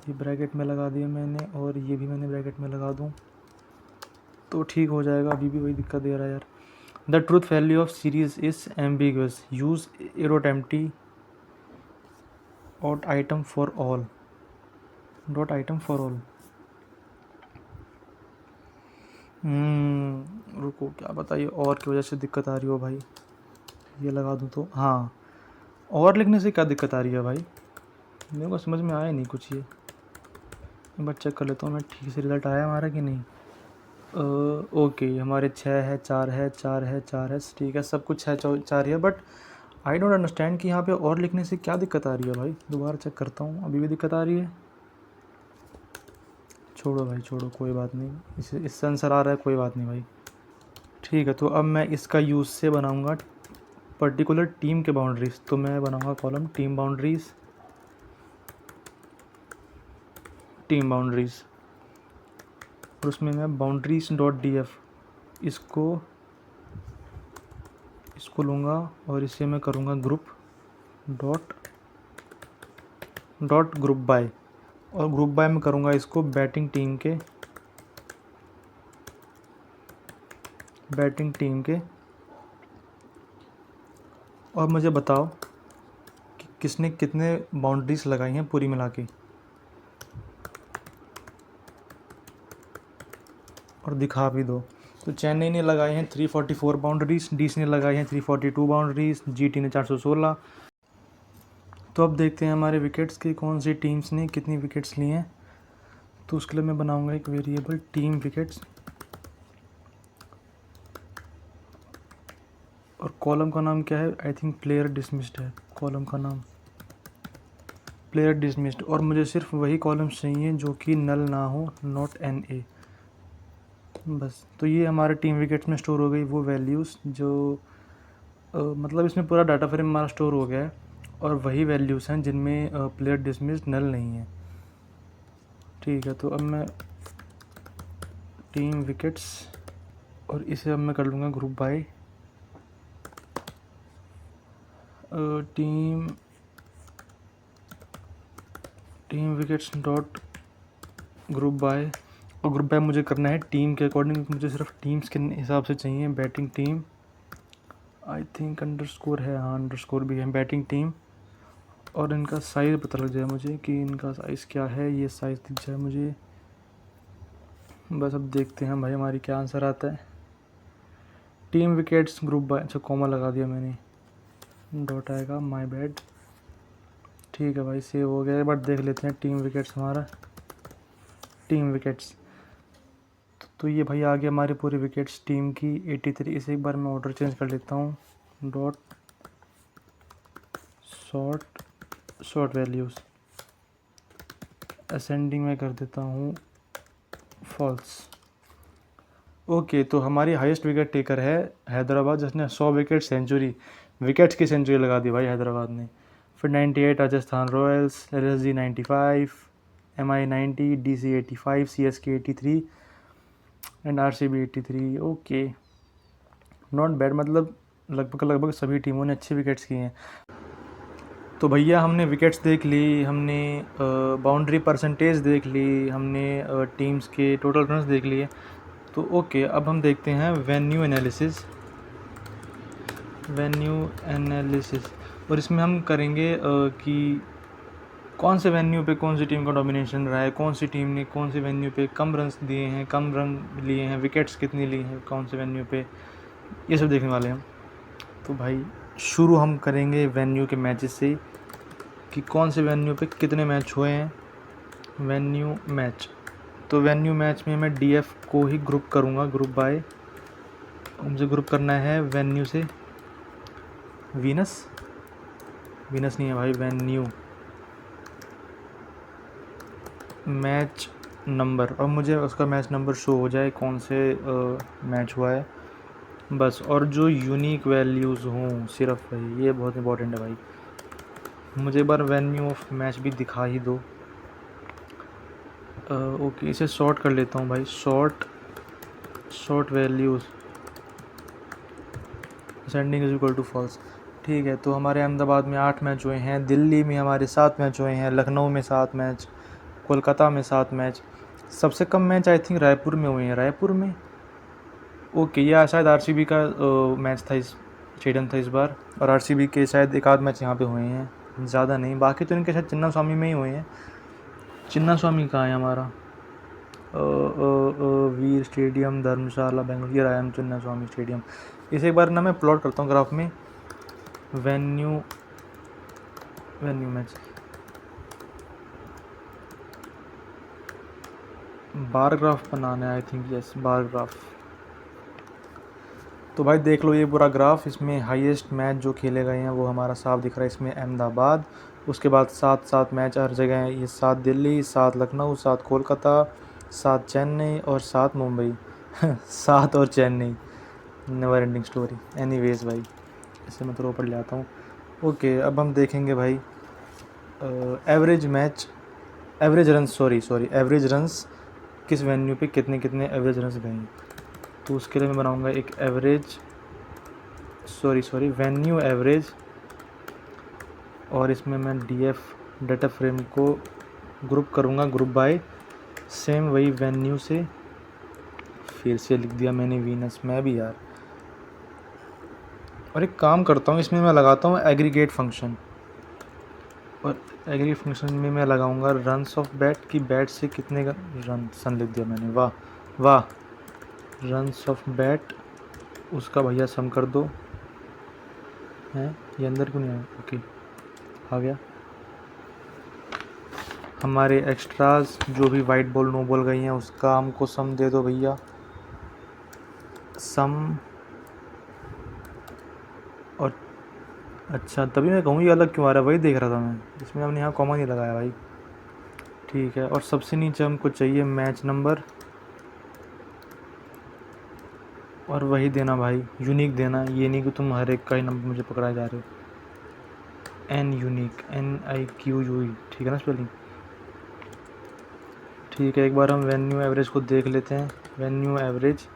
ये ब्रैकेट में लगा दिया मैंने और ये भी मैंने ब्रैकेट में लगा दूँ तो ठीक हो जाएगा। अभी भी वही दिक्कत दे रहा है यार। The truth value of series is ambiguous, use dot empty dot item for all, dot item for all. रुको, क्या बताइए और की वजह से दिक्कत आ रही हो भाई। ये लगा दूँ तो हाँ, और लिखने से क्या दिक्कत आ रही है भाई, मेरे को समझ में आया नहीं कुछ। ये एक बार चेक कर लेता हूँ मैं, ठीक से रिज़ल्ट आया हमारा कि नहीं। ओके, हमारे 6 है, 4 है, 4 है, 4 है, ठीक है, सब कुछ है, 4 है। बट आई डोंट अंडरस्टैंड कि यहाँ पे और लिखने से क्या दिक्कत आ रही है भाई। दोबारा चेक करता हूँ, अभी भी दिक्कत आ रही है। छोड़ो भाई छोड़ो, कोई बात नहीं, इससे आंसर आ रहा है, कोई बात नहीं भाई। ठीक है, तो अब मैं इसका यूज़ से बनाऊँगा पर्टिकुलर टीम के बाउंड्रीज। तो मैं बनाऊँगा column team boundaries, team boundaries, और उसमें मैं बाउंड्रीज डॉट डी एफ इसको लूँगा और इसे मैं करूँगा ग्रुप डॉट ग्रुप बाय, और ग्रुप बाय में करूँगा इसको बैटिंग टीम के। और मुझे बताओ कि किसने कितने बाउंड्रीज लगाई हैं पूरी मिला के, और दिखा भी दो। तो चेन्नई ने लगाए हैं 344 बाउंड्रीज, डीसी ने लगाई हैं 342 बाउंड्रीज, जीटी ने 416। तो अब देखते हैं हमारे विकेट्स की कौन सी टीम्स ने कितनी विकेट्स ली हैं। तो उसके लिए मैं बनाऊंगा एक वेरिएबल टीम विकेट्स, और कॉलम का नाम क्या है, आई थिंक प्लेयर डिसमिस्ड है कॉलम का नाम, प्लेयर डिसमिस्ड। और मुझे सिर्फ वही कॉलम्स चाहिए जो कि नल ना हो, नॉट एन ए, बस। तो ये हमारे टीम विकेट्स में स्टोर हो गई वो वैल्यूज़ जो मतलब इसमें पूरा डाटा फ्रेम हमारा स्टोर हो गया है, और वही वैल्यूज़ हैं जिनमें प्लेयर डिसमिस्ड नल नहीं है। ठीक है, तो अब मैं टीम विकेट्स, और इसे अब मैं कर लूँगा group by team wickets dot group by. और ग्रुप बाय मुझे करना है टीम के अकॉर्डिंग, मुझे सिर्फ टीम्स के हिसाब से चाहिए। Batting team, I think underscore है, हाँ अंडरस्कोर भी है, बैटिंग टीम। और इनका साइज़ पता लग जाए मुझे कि इनका साइज़ क्या है, ये साइज़ दिख जाए मुझे। बस अब देखते हैं भाई हमारी क्या आंसर आता है। टीम विकेट्स ग्रुप बाय, अच्छा कॉमा लगा दिया मैंने, डॉट आएगा, माय बैड। ठीक है भाई, सेव हो गया। बट देख लेते हैं टीम विकेट्स, हमारा टीम विकेट्स तो ये भाई आ गया हमारे पूरे विकेट्स टीम की 83। इसे एक बार मैं ऑर्डर चेंज कर लेता हूँ, डॉट शॉर्ट वैल्यूज़, असेंडिंग में कर देता हूँ फॉल्स। ओके, तो हमारी हाईएस्ट विकेट टेकर है हैदराबाद, जिसने 100 विकेट्स की सेंचुरी लगा दी भाई हैदराबाद ने। फिर 98 Rajasthan Royals, LSG 95, MI 90, DC 85, CSK 83 and RCB 83। Okay, not bad, मतलब लगभग सभी टीमों ने अच्छी विकेट्स की हैं। तो भैया हमने विकेट्स देख ली, हमने बाउंड्री परसेंटेज देख ली, हमने टीम्स के टोटल रन्स देख लिए। तो ओके, अब हम देखते हैं वेन्यू एनालिसिस। और इसमें हम करेंगे कि कौन से वेन्यू पे कौन सी टीम का डोमिनेशन रहा है, कौन सी टीम ने कौन से वेन्यू पे कम रन्स दिए हैं, कम रन लिए हैं, विकेट्स कितनी ली हैं कौन से वेन्यू पे, ये सब देखने वाले हैं। तो भाई शुरू हम करेंगे वेन्यू के मैचेस से, कि कौन से वेन्यू पे कितने मैच हुए हैं। वेन्यू मैच, तो वेन्यू मैच में मैं DF को ही ग्रुप करूँगा, ग्रुप बाय। मुझे ग्रुप करना है वेन्यू से, वीनस नहीं है भाई, वेन्यू मैच नंबर, और मुझे उसका मैच नंबर शो हो जाए कौन से मैच हुआ है बस। और जो यूनिक वैल्यूज़ हों सिर्फ भाई, ये बहुत इंपॉर्टेंट है भाई। मुझे एक बार वेन्यू ऑफ मैच भी दिखा ही दो। ओके, इसे शॉर्ट कर लेता हूँ भाई, sort values, ascending is equal to false. ठीक है, तो हमारे अहमदाबाद में 8 मैच हुए हैं, दिल्ली में हमारे 7 मैच हुए हैं, लखनऊ में 7 मैच, कोलकाता में 7 मैच। सबसे कम मैच आई थिंक रायपुर में हुए हैं। रायपुर में ओके, या शायद आरसीबी का मैच था, इस स्टेडियम था इस बार, और आरसीबी के शायद एक आध मैच यहाँ पे हुए हैं, ज़्यादा नहीं। बाकी तो इनके शायद चिन्ना स्वामी में ही हुए हैं। चिन्ना स्वामी कहाँ है हमारा? वीर स्टेडियम, धर्मशाला, बेंगलुरु, ये रहा है चिन्ना स्वामी स्टेडियम। इसे एक बार ना मैं प्लॉट करता हूँ ग्राफ में। वेन्यू मैच, बार ग्राफ बनाना है I think, yes bar graph. तो भाई देख लो ये पूरा ग्राफ, इसमें हाईएस्ट मैच जो खेले गए हैं वो हमारा साफ दिख रहा है। इसमें अहमदाबाद, उसके बाद 7 मैच हर जगह हैं। ये 7 दिल्ली, 7 लखनऊ, 7 कोलकाता, 7 चेन्नई और 7 मुंबई 7 और Chennai, never ending story. Anyways भाई, इसे मैं थोड़ा ऊपर ले आता हूँ। ओके, अब हम देखेंगे भाई एवरेज मैच, एवरेज रन्स किस वेन्यू पे कितने कितने एवरेज रन्स गए हैं। तो उसके लिए मैं बनाऊंगा एक वेन्यू एवरेज, और इसमें मैं डीएफ डाटा फ्रेम को ग्रुप करूंगा, ग्रुप बाय सेम वही वेन्यू से। फिर से लिख दिया मैंने वीनस, मैं भी यार। और एक काम करता हूँ, इसमें मैं लगाता हूँ एग्रीगेट फंक्शन, और एग्रीगेट फंक्शन में मैं लगाऊंगा रन्स ऑफ बैट की बैट से कितने रन सन लिख दिया मैंने। वाह वाह, रन्स ऑफ बैट उसका भैया सम कर दो। हैं ये अंदर क्यों नहीं आया? ओके आ गया। हमारे एक्स्ट्रास जो भी वाइट बॉल नो बॉल गई हैं उसका हमको सम दे दो भैया। सम, और अच्छा तभी मैं कहूँ ये अलग क्यों आ रहा है, वही देख रहा था मैं, इसमें हमने यहाँ कॉमा नहीं लगाया भाई। ठीक है, और सबसे नीचे हमको चाहिए मैच नंबर, और वही देना भाई, यूनिक देना। ये नहीं कि तुम हर एक का ही नंबर मुझे पकड़ाए जा रहे हो। एन यूनिक, NIQUE, ठीक है ना स्पेलिंग? ठीक है, एक बार हम वेन्यू एवरेज को देख लेते हैं। वेन्यू एवरेज,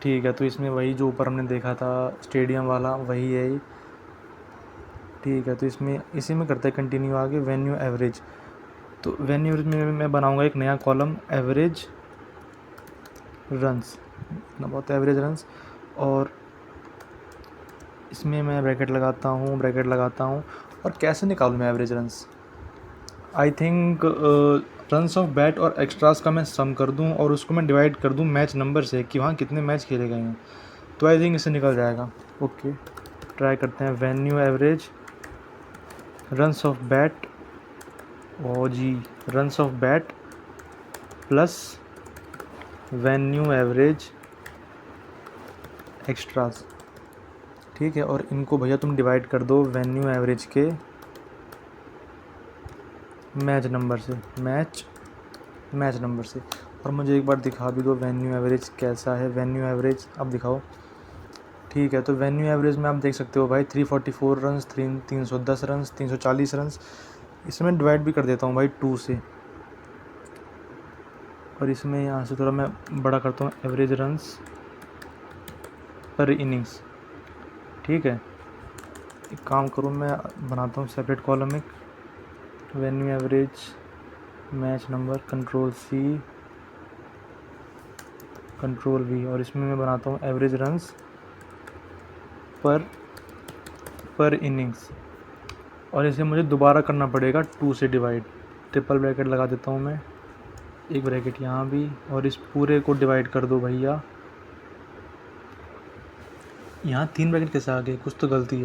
ठीक है, तो इसमें वही जो ऊपर हमने देखा था स्टेडियम वाला वही है ये। ठीक है, तो इसमें इसी में करते हैं कंटिन्यू आगे। वेन्यू एवरेज, तो वेन्यू एवरेज में मैं बनाऊंगा एक नया कॉलम, एवरेज रन्स, ना बहुत एवरेज रन्स, और इसमें मैं ब्रैकेट लगाता हूँ। और कैसे निकालूँ मैं average runs? I think runs off bat और एक्स्ट्रास का मैं सम कर दूं, और उसको मैं डिवाइड कर दूं मैच नंबर से कि वहाँ कितने मैच खेले गए हैं, तो आई थिंक इससे निकल जाएगा। ओके, ट्राई करते हैं। Venue average runs off bat, ओ जी, runs off bat plus venue average extras. ठीक है, और इनको भैया तुम डिवाइड कर दो वेन्यू एवरेज के मैच नंबर से। और मुझे एक बार दिखा भी दो वेन्यू एवरेज कैसा है। वेन्यू एवरेज अब दिखाओ। ठीक है, तो वेन्यू एवरेज में आप देख सकते हो भाई 344 रन्स, 310 रन्स, 340 रन्स। इसमें डिवाइड भी कर देता हूँ भाई 2 से, और इसमें यहाँ से थोड़ा मैं बड़ा करता हूँ, एवरेज रन्स पर इनिंग्स। ठीक है, एक काम करूँ, मैं बनाता हूँ सेपरेट कॉलम एक, venue average match number, control-C कंट्रोल-V, और इसमें मैं बनाता हूँ एवरेज रन्स पर इनिंग्स, और इसे मुझे दोबारा करना पड़ेगा 2 से डिवाइड। ट्रिपल ब्रैकेट लगा देता हूँ मैं, एक ब्रैकेट यहाँ भी, और इस पूरे को डिवाइड कर दो भैया। यहाँ 3 ब्रैकेट कैसे आ गए? कुछ तो गलती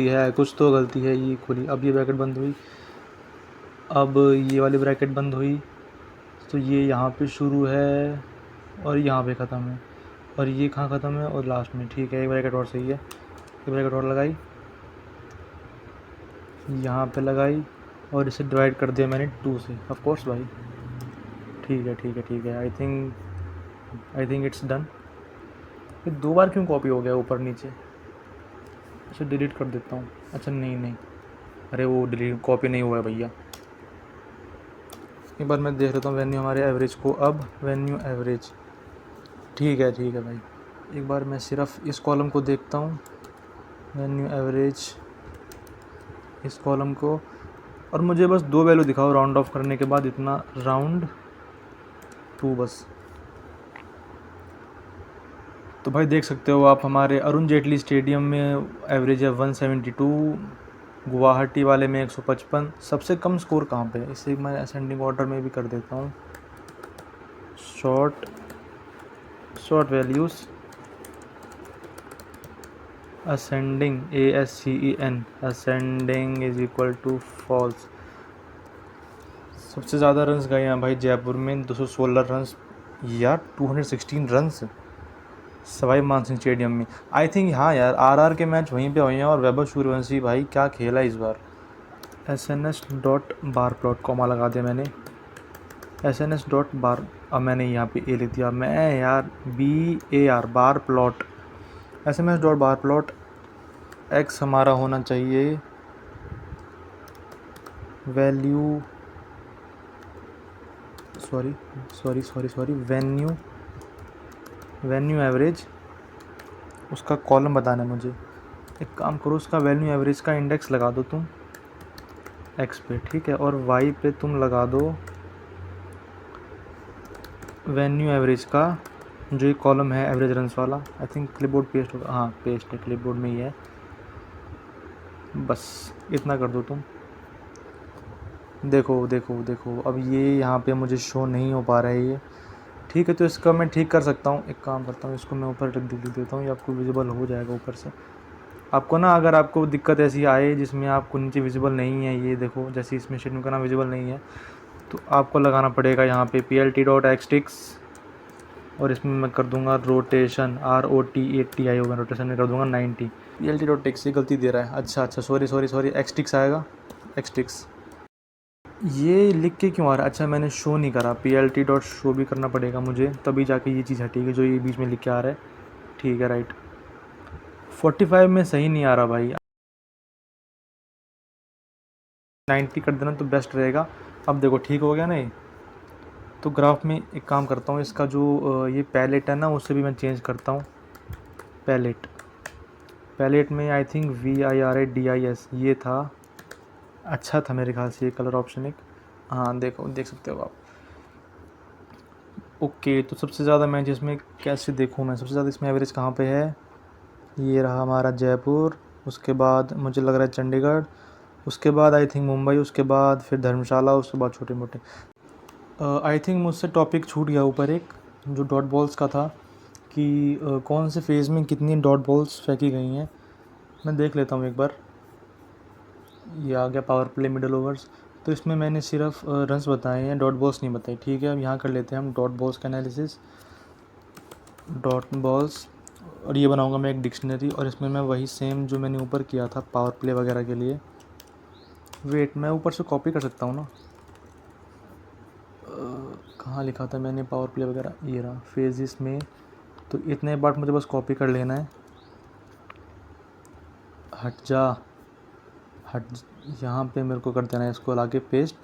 है। ये खोली, अब ये ब्रैकेट बंद हुई, अब ये वाली ब्रैकेट बंद हुई, तो ये यहाँ पे शुरू है और यहाँ पे ख़त्म है, और ये कहाँ ख़त्म है और लास्ट में। ठीक है, एक ब्रैकेट और सही है, एक ब्रैकेट और लगाई, यहाँ पे लगाई, और इसे डिवाइड कर दिया मैंने 2 से, ऑफ कोर्स भाई। ठीक है, आई थिंक इट्स डन। ये 2 बार क्यों कॉपी हो गया ऊपर नीचे? अच्छा डिलीट कर देता हूँ। अच्छा नहीं, अरे वो डिलीट कॉपी नहीं हुआ है भैया। एक बार मैं देख लेता हूँ वेन्यू हमारे एवरेज को। अब वेन्यू एवरेज, ठीक है भाई, एक बार मैं सिर्फ इस कॉलम को देखता हूँ। वेन्यू एवरेज इस कॉलम को, और मुझे बस 2 वैल्यू दिखाओ राउंड ऑफ करने के बाद, इतना राउंड 2 बस। तो भाई देख सकते हो आप, हमारे अरुण जेटली स्टेडियम में एवरेज है 172, गुवाहाटी वाले में 155। सबसे कम स्कोर कहाँ पे है, इसे मैं असेंडिंग ऑर्डर में भी कर देता हूँ। Sort values ascending, ASCEN, ascending is equal to false. सबसे ज़्यादा रन्स गए हैं भाई जयपुर में 216 रन्स, यार 216 रन्स सवाई मानसिंह स्टेडियम में। आई थिंक हाँ यार, आरआर के मैच वहीं पे हुए हैं, और वैभव सूर्यवंशी भाई क्या खेला इस बार। SNS dot bar plot comma लगा दिया मैंने, SNS डॉट बार, अब मैंने यहाँ पे ए लिख दिया मैं यार, BAR bar plot, SMS dot bar plot. X हमारा होना चाहिए वैल्यू, सॉरी वेन्यू एवरेज, उसका कॉलम बताना है मुझे। एक काम करो, उसका वेन्यू एवरेज का इंडेक्स लगा दो तुम एक्स पे, ठीक है, और वाई पे तुम लगा दो वेन्यू एवरेज का जो ये कॉलम है एवरेज रन्स वाला। आई थिंक क्लिपबोर्ड पेस्ट होगा, हाँ पेस्ट है, क्लिपबोर्ड में ही है। बस इतना कर दो तुम। देखो अब ये यहाँ पे मुझे शो नहीं हो पा रहा है ये, ठीक है, तो इसका मैं ठीक कर सकता हूँ। एक काम करता हूँ, इसको मैं ऊपर लिख देता हूँ, ये आपको विजिबल हो जाएगा ऊपर से। आपको ना, अगर आपको दिक्कत ऐसी आए जिसमें आपको नीचे विजिबल नहीं है, ये देखो जैसे इसमें शेडिंग का नाम विजिबल नहीं है, तो आपको लगाना पड़ेगा यहाँ पे PLT.xtix, और इसमें मैं कर दूंगा रोटेशन, ROT80 होगा, रोटेशन में कर दूंगा 90। PLT.टिक्स से गलती दे रहा है, अच्छा सॉरी एक्सटिक्स आएगा, एक्सटिक्स। ये लिख के क्यों आ रहा है, अच्छा मैंने शो नहीं करा, PLT डॉट शो भी करना पड़ेगा मुझे, तभी जाके ये चीज़ हटेगी जो ये बीच में लिख के आ रहा है। ठीक है, राइट। 45 में सही नहीं आ रहा भाई, 90 कर देना तो बेस्ट रहेगा। अब देखो ठीक हो गया ना ये। तो ग्राफ में एक काम करता हूँ, इसका जो ये पैलेट है ना, उससे भी मैं चेंज करता हूँ। पैलेट में आई थिंक VIRADIS ये था, अच्छा था मेरे ख्याल से ये कलर ऑप्शन एक, हाँ देखो देख सकते हो आप। ओके, तो सबसे ज़्यादा मैं जिसमें कैसे देखूँ, मैं सबसे ज़्यादा इसमें एवरेज कहाँ पे है, ये रहा हमारा जयपुर, उसके बाद मुझे लग रहा है चंडीगढ़, उसके बाद आई थिंक मुंबई, उसके बाद फिर धर्मशाला, उसके बाद छोटे मोटे। आई थिंक मुझसे टॉपिक छूट गया ऊपर एक, जो डॉट बॉल्स का था, कि कौन से फेज़ में कितनी डॉट बॉल्स फेंकी गई हैं। मैं देख लेता हूँ एक बार, ये आ गया पावर प्ले मिडल ओवर्स। तो इसमें मैंने सिर्फ रन्स बताए हैं, डॉट बॉल्स नहीं बताई, ठीक है। अब यहाँ कर लेते हैं हम डॉट बॉल्स का एनालिसिस, डॉट बॉल्स, और ये बनाऊंगा मैं एक डिक्शनरी, और इसमें मैं वही सेम जो मैंने ऊपर किया था पावर प्ले वगैरह के लिए। वेट, मैं ऊपर से कॉपी कर सकता हूँ ना, कहाँ लिखा था मैंने पावर प्ले वगैरह, ये रहा फेजेस में। तो इतने पार्ट मुझे बस कॉपी कर लेना है, हट यहाँ पे मेरे को कर देना है इसको लाके पेस्ट,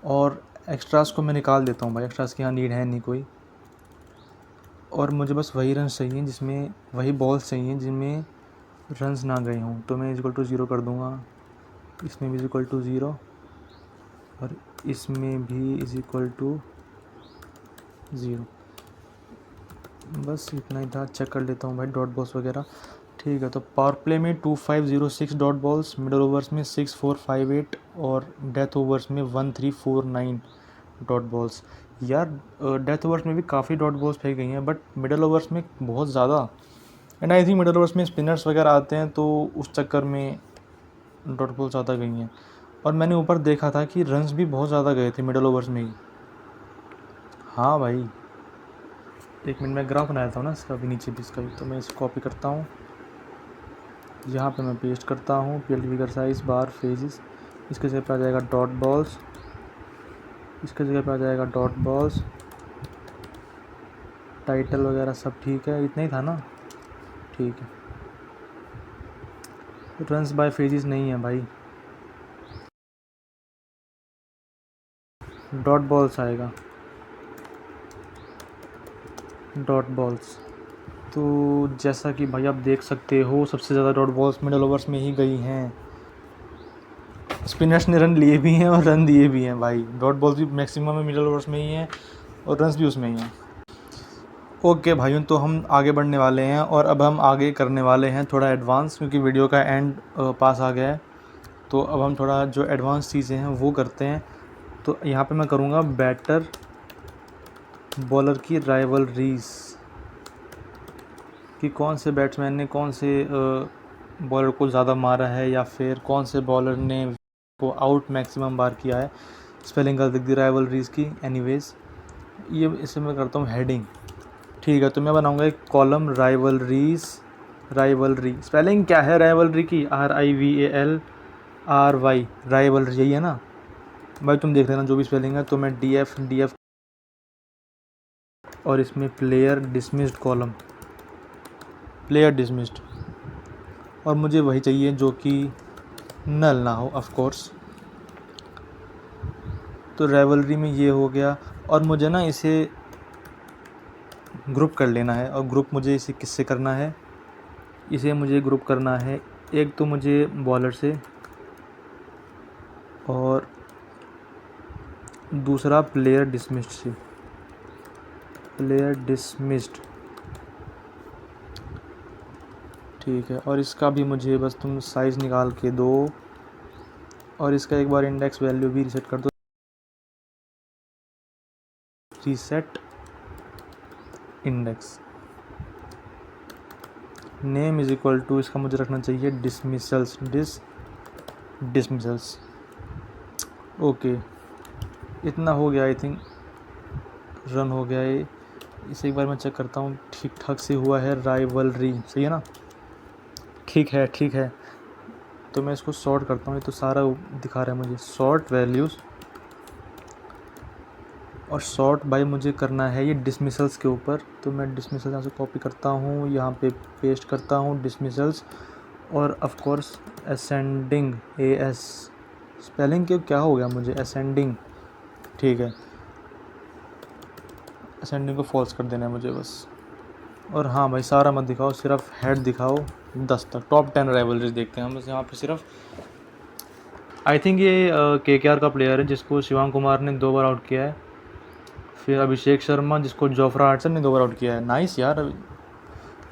और एक्स्ट्रास को मैं निकाल देता हूँ भाई, एक्स्ट्रास की यहाँ नीड है नहीं कोई, और मुझे बस वही रन चाहिए जिसमें, वही बॉल्स चाहिए जिनमें रन्स ना गए हों। तो मैं इक्वल टू 0 कर दूँगा, इसमें भी इक्वल टू 0, और इसमें भी इज इक्वल टू 0। बस इतना ही था, चेक कर लेता हूँ भाई डॉट बॉल्स वगैरह, ठीक है। तो पावर प्ले में 2506 डॉट बॉल्स, मिडल ओवर्स में 6458, और डेथ ओवर्स में 1349 डॉट बॉल्स। यार डेथ ओवर्स में भी काफ़ी डॉट बॉल्स फेंक गई हैं, बट मिडल ओवर्स में बहुत ज़्यादा, and I think middle overs में स्पिनर्स वगैरह आते हैं, तो उस चक्कर में डॉट बॉल्स ज़्यादा गई हैं। और मैंने ऊपर देखा था कि रन्स भी बहुत ज़्यादा गए थे मिडल ओवर्स में ही। हाँ भाई, एक मिनट में ग्राफ बनाया था ना इसका भी, नीचे भी इसका भी, तो मैं इसको कॉपी करता हूँ, यहाँ पे मैं पेस्ट करता हूँ, PLT फिगर साइज बार फेजेस, इसके जगह पे आ जाएगा डॉट बॉल्स, इसके जगह पे आ जाएगा डॉट बॉल्स, टाइटल वगैरह सब ठीक है, इतना ही था ना, ठीक है। रन्स बाय फेजेस नहीं है भाई, डॉट बॉल्स आएगा, डॉट बॉल्स। तो जैसा कि भाई आप देख सकते हो, सबसे ज़्यादा डॉट बॉल्स मिडल ओवर्स में ही गई हैं। स्पिनर्स ने रन लिए भी हैं और रन दिए भी हैं भाई। डॉट बॉल्स भी मैक्सिमम में मिडल ओवर्स में ही हैं और रन्स भी उसमें ही हैं। ओके भाइयों, तो हम आगे बढ़ने वाले हैं और अब हम आगे करने वाले हैं थोड़ा एडवांस, क्योंकि वीडियो का एंड पास आ गया है। तो अब हम थोड़ा जो एडवांस चीज़ें हैं वो करते हैं। तो यहाँ पे मैं करूँगा बैटर बॉलर की राइवलरीज, कि कौन से बैट्समैन ने कौन से बॉलर को ज़्यादा मारा है या फिर कौन से बॉलर ने को आउट मैक्सिमम बार किया है। स्पेलिंग कर दी राइवलरीज की। एनीवेज, ये इसे मैं करता हूँ हेडिंग। ठीक है, तो मैं बनाऊँगा एक कॉलम राइवलरीज। राइवलरी स्पेलिंग क्या है राइवलरी की? RIVALRY, राइवलरी, यही है ना भाई? तुम देख लेना जो भी स्पेलिंग है। तो मैं DF और इसमें player dismissed column, player dismissed, और मुझे वही चाहिए जो कि नल ना हो ऑफ कोर्स। तो राइवलरी में ये हो गया। और मुझे ना इसे ग्रुप कर लेना है। और ग्रुप मुझे इसे किससे करना है? इसे मुझे ग्रुप करना है एक तो मुझे बॉलर से, और दूसरा प्लेयर डिसमिस्ड से। प्लेयर डिसमिस्ड, ठीक है। और इसका भी मुझे बस तुम साइज़ निकाल के दो, और इसका एक बार इंडेक्स वैल्यू भी रीसेट कर दो। Reset index. Name is equal to, इसका मुझे रखना चाहिए डिसमिसल्स, डिसमिसल्स। ओके, इतना हो गया। आई थिंक रन हो गया है। इसे एक बार मैं चेक करता हूँ ठीक ठाक से हुआ है। राइवलरी सही है ना? ठीक है, ठीक है। तो मैं इसको सॉर्ट करता हूँ। ये तो सारा दिखा रहा है मुझे सॉर्ट वैल्यूज़, और सॉर्ट बाय मुझे करना है ये डिसमिसल्स के ऊपर। तो मैं डिसमिसल यहाँ से कॉपी करता हूँ, यहाँ पे पेस्ट करता हूँ डिसमिसल्स, और of course ascending, AS spelling के क्या हो गया मुझे, असेंडिंग, ठीक है। असेंडिंग को फॉल्स कर देना है मुझे बस। और हाँ भाई, सारा मत दिखाओ, सिर्फ हेड दिखाओ 10 तक। टॉप 10 राइवलरीज देखते हैं हम बस यहाँ पे सिर्फ। आई थिंक ये KKR का प्लेयर है जिसको शिवांग कुमार ने 2 बार आउट किया है। फिर अभिषेक शर्मा जिसको जोफ्रा आर्चर ने 2 बार आउट किया है, नाइस यार।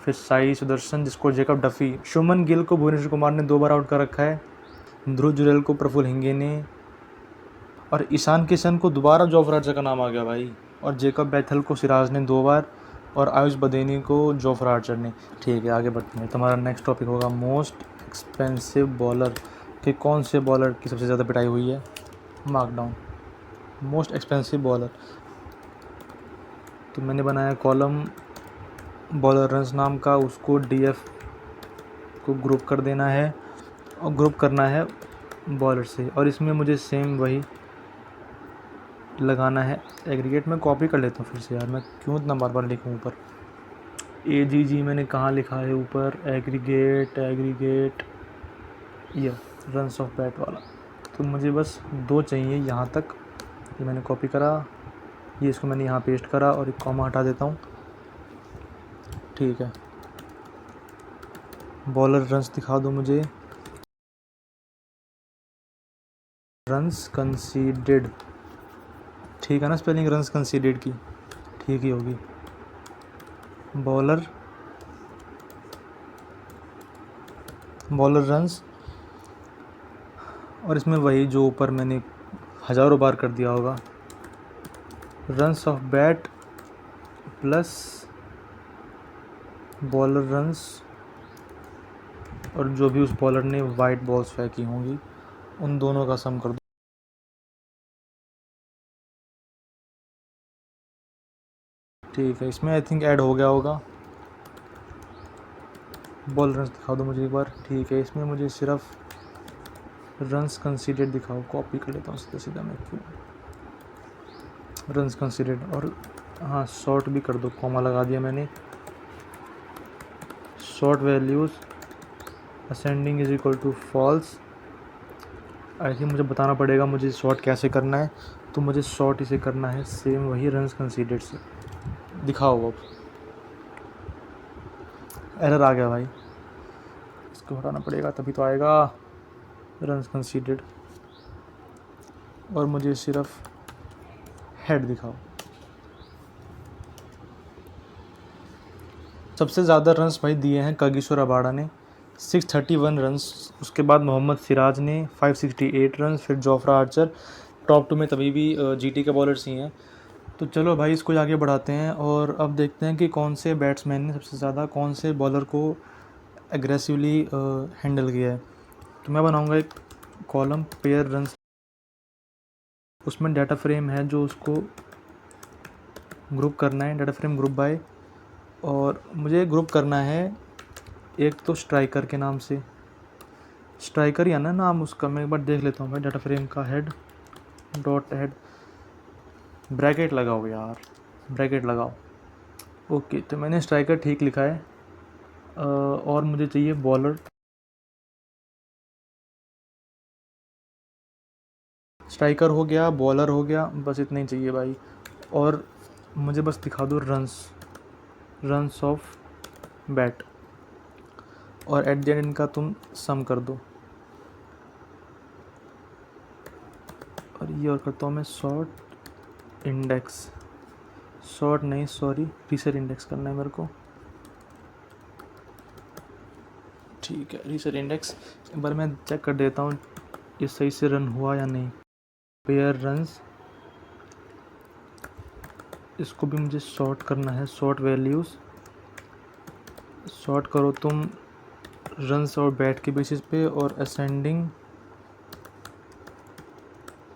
फिर साई सुदर्शन जिसको जेकब डफी, शुभमन गिल को भुवनेश्वर कुमार ने 2 बार आउट कर रखा है, ध्रुव जुरेल को प्रफुल्ल हिंगे ने, और ईशान किशन को दोबारा जोफ्रा आर्चर का नाम आ गया भाई, और जेकब बैथल को सिराज ने 2 बार, और आयुष बदेनी को जोफ्रा आर्चर ने। ठीक है, आगे बढ़ते हैं। तुम्हारा नेक्स्ट टॉपिक होगा मोस्ट एक्सपेंसिव बॉलर, कि कौन से बॉलर की सबसे ज़्यादा पिटाई हुई है। Mark down most expensive bowler. तो मैंने बनाया कॉलम बॉलर रन्स नाम का, उसको DF को ग्रुप कर देना है, और ग्रुप करना है बॉलर से। और इसमें मुझे सेम वही लगाना है एग्रीगेट। में कॉपी कर लेता हूँ फिर से यार, मैं क्यों इतना बार बार लिखूँ ऊपर। AGG मैंने कहाँ लिखा है ऊपर, एग्रीगेट ये रन्स ऑफ बैट वाला। तो मुझे बस 2 चाहिए यहाँ तक। ये मैंने कॉपी करा, ये इसको मैंने यहाँ पेस्ट करा, और एक कॉमा हटा देता हूँ, ठीक है। बॉलर रन्स दिखा दो मुझे। रन्स कंसीडेड, ठीक है ना स्पेलिंग रन्स कंसीडेड की? ठीक ही होगी। बॉलर रन्स, और इसमें वही जो ऊपर मैंने हज़ारों बार कर दिया होगा, runs off bat plus bowler runs, और जो भी उस बॉलर ने वाइट बॉल्स फेंकी होंगी उन दोनों का सम कर दो। ठीक है, इसमें आई थिंक ऐड हो गया होगा। बॉल रन्स दिखा दो मुझे एक बार। ठीक है, इसमें मुझे सिर्फ रन्स कंसीडर्ड दिखाओ। कॉपी कर लेता हूँ सीधा सीधा मैं, क्यों रन्स कंसीडर्ड। और हाँ, शॉर्ट भी कर दो, कॉमा लगा दिया मैंने। Sort values ascending is equal to false. I think मुझे बताना पड़ेगा मुझे शॉर्ट कैसे करना है। तो मुझे शॉर्ट इसे करना है सेम वही रन्स कंसीडर्ड से। दिखाओ अब। एरर आ गया भाई, इसको हटाना पड़ेगा तभी तो आएगा। रन कंसीडर्ड, और मुझे सिर्फ हेड दिखाओ। सबसे ज़्यादा रन्स भाई दिए हैं कागिसो रबाडा ने 631 रन्स, उसके बाद मोहम्मद सिराज ने 568 रन्स, फिर जोफ्रा आर्चर। टॉप 2 में तभी भी जीटी के बॉलर्स ही हैं। तो चलो भाई इसको आगे बढ़ाते हैं और अब देखते हैं कि कौन से बैट्समैन ने सबसे ज़्यादा कौन से बॉलर को एग्रेसिवली हैंडल किया है। तो मैं बनाऊंगा एक कॉलम पेयर रन्स, उसमें डाटा फ्रेम है जो उसको ग्रुप करना है, डाटा फ्रेम ग्रुप बाय, और मुझे ग्रुप करना है एक तो स्ट्राइकर के नाम से, स्ट्राइकर ही है ना नाम उसका, मैं एक बार देख लेता हूँ भाई। डाटा फ्रेम का हेड डॉट हेड, ब्रैकेट लगाओ यार, ब्रैकेट लगाओ। ओके, तो मैंने स्ट्राइकर ठीक लिखा है। और मुझे चाहिए बॉलर, स्ट्राइकर हो गया, बॉलर हो गया, बस इतना ही चाहिए भाई। और मुझे बस दिखा दो रन्स ऑफ बैट, और एट द एंड इनका तुम सम कर दो। और ये और करता हूँ मैं शॉर्ट इंडेक्स, शॉर्ट नहीं सॉरी रीसेट इंडेक्स करना है मेरे को। ठीक है, रीसेट इंडेक्स। एक बार मैं चेक कर देता हूँ ये सही से रन हुआ या नहीं। पेयर रन्स, इसको भी मुझे शॉर्ट करना है, शॉर्ट वैल्यूज़, शॉर्ट करो तुम रन्स और बैट के बेसिस पे, और असेंडिंग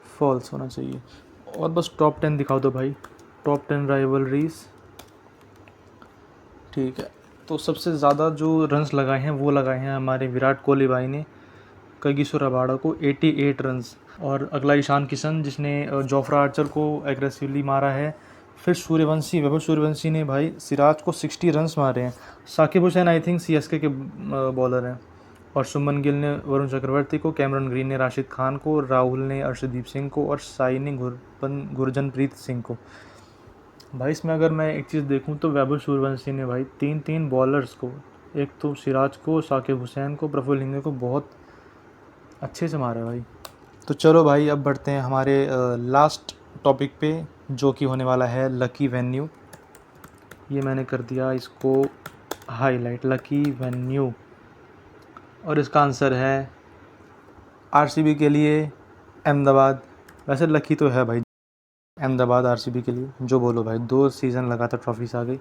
फॉल्स होना चाहिए। और बस टॉप 10 दिखा दो भाई, टॉप 10 राइवलरीज। ठीक है, तो सबसे ज़्यादा जो रन्स लगाए हैं वो लगाए हैं हमारे विराट कोहली भाई ने कागिसो रबाडा को 88 रन्स, और अगला ईशान किशन जिसने जोफ्रा आर्चर को एग्रेसिवली मारा है। फिर सूर्यवंशी, वैभव सूर्यवंशी ने भाई सिराज को 60 रन्स मारे हैं। Sakib Hussain I think CSK के बॉलर हैं। और शुभमन गिल ने वरुण चक्रवर्ती को, कैमरन ग्रीन ने राशिद खान को, राहुल ने अर्शदीप सिंह को, और साई ने गुरजनप्रीत सिंह को। भाई इसमें अगर मैं एक चीज़ देखूं तो वैभव सूर्यवंशी ने भाई 3 बॉलर्स को, एक तो सिराज को, साकिब हुसैन को, प्रफुल्ल हिंगे को बहुत अच्छे से मारा है भाई। तो चलो भाई अब बढ़ते हैं हमारे लास्ट टॉपिक पे, जो कि होने वाला है लकी वेन्यू। ये मैंने कर दिया इसको हाईलाइट, लकी वेन्यू, और इसका आंसर है आरसीबी के लिए अहमदाबाद। वैसे लकी तो है भाई अहमदाबाद आरसीबी के लिए, जो बोलो भाई, 2 सीज़न लगातार ट्रॉफीज आ गई।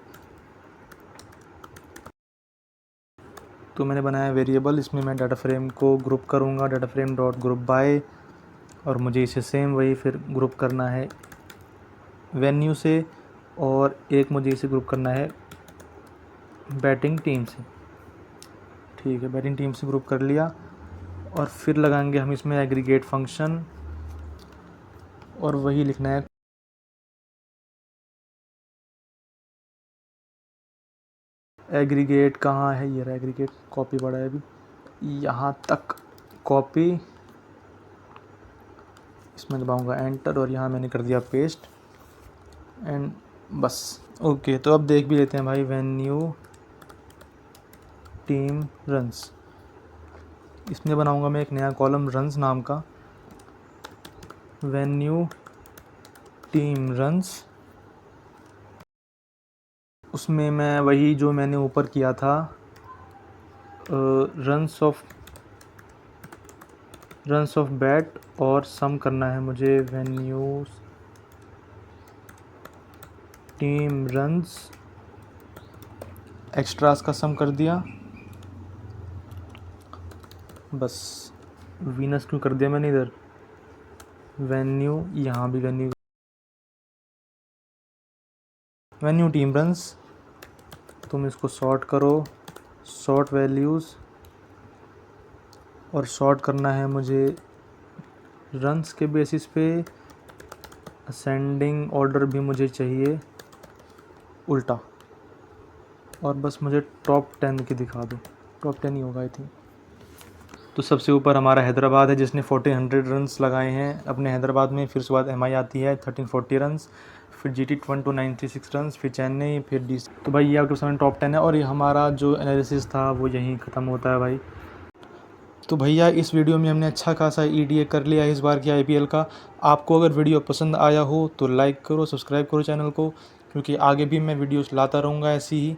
तो मैंने बनाया वेरिएबल, इसमें मैं डाटा फ्रेम को ग्रुप करूँगा, data frame dot group by, और मुझे इसे सेम वही फिर ग्रुप करना है वेन्यू से, और एक मुझे इसे ग्रुप करना है बैटिंग टीम से। ठीक है, बैटिंग टीम से ग्रुप कर लिया, और फिर लगाएंगे हम इसमें एग्रीगेट फंक्शन, और वही लिखना है एग्रीगेट। कहाँ है ये रहा एग्रीगेट, कॉपी पड़ा है अभी यहाँ तक, कॉपी, इसमें दबाऊंगा एंटर, और यहाँ मैंने कर दिया पेस्ट, एंड बस। ओके, तो अब देख भी लेते हैं भाई वेन्यू टीम रन्स। इसमें बनाऊंगा मैं एक नया कॉलम रन्स नाम का, वेन्यू टीम रन्स। उसमें मैं वही जो मैंने ऊपर किया था, रन्स ऑफ बैट, और सम करना है मुझे वेन्यू टीम रन्स, एक्स्ट्रास का सम कर दिया बस। वीनस क्यों कर दिया मैंने इधर, वेन्यू, यहाँ भी वेन्यू टीम रन्स। तुम इसको सॉर्ट करो, सॉर्ट वैल्यूज़, और सॉर्ट करना है मुझे रन्स के बेसिस पे, असेंडिंग ऑर्डर भी मुझे चाहिए उल्टा, और बस मुझे टॉप 10 की दिखा दो, टॉप 10 ही होगा आई थिंक। तो सबसे ऊपर हमारा हैदराबाद है जिसने 1400 रन्स लगाए हैं अपने हैदराबाद में। फिर उसके बाद एमआई आती है 1340 रन्स, फिर GT 1296 रन, फिर चेन्नई, फिर DC। तो भाई ये आपके सामने टॉप 10 है और ये हमारा जो एनालिसिस था वो यहीं ख़त्म होता है भाई। तो भैया इस वीडियो में हमने अच्छा खासा EDA कर लिया है इस बार की IPL का। आपको अगर वीडियो पसंद आया हो तो लाइक करो, सब्सक्राइब करो चैनल को, क्योंकि आगे भी मैं वीडियोस लाता रहूँगा ऐसी ही।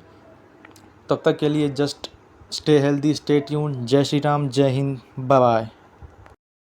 तब तक के लिए just stay healthy, stay tune. जय श्री राम, जय हिंद, बाय बाय।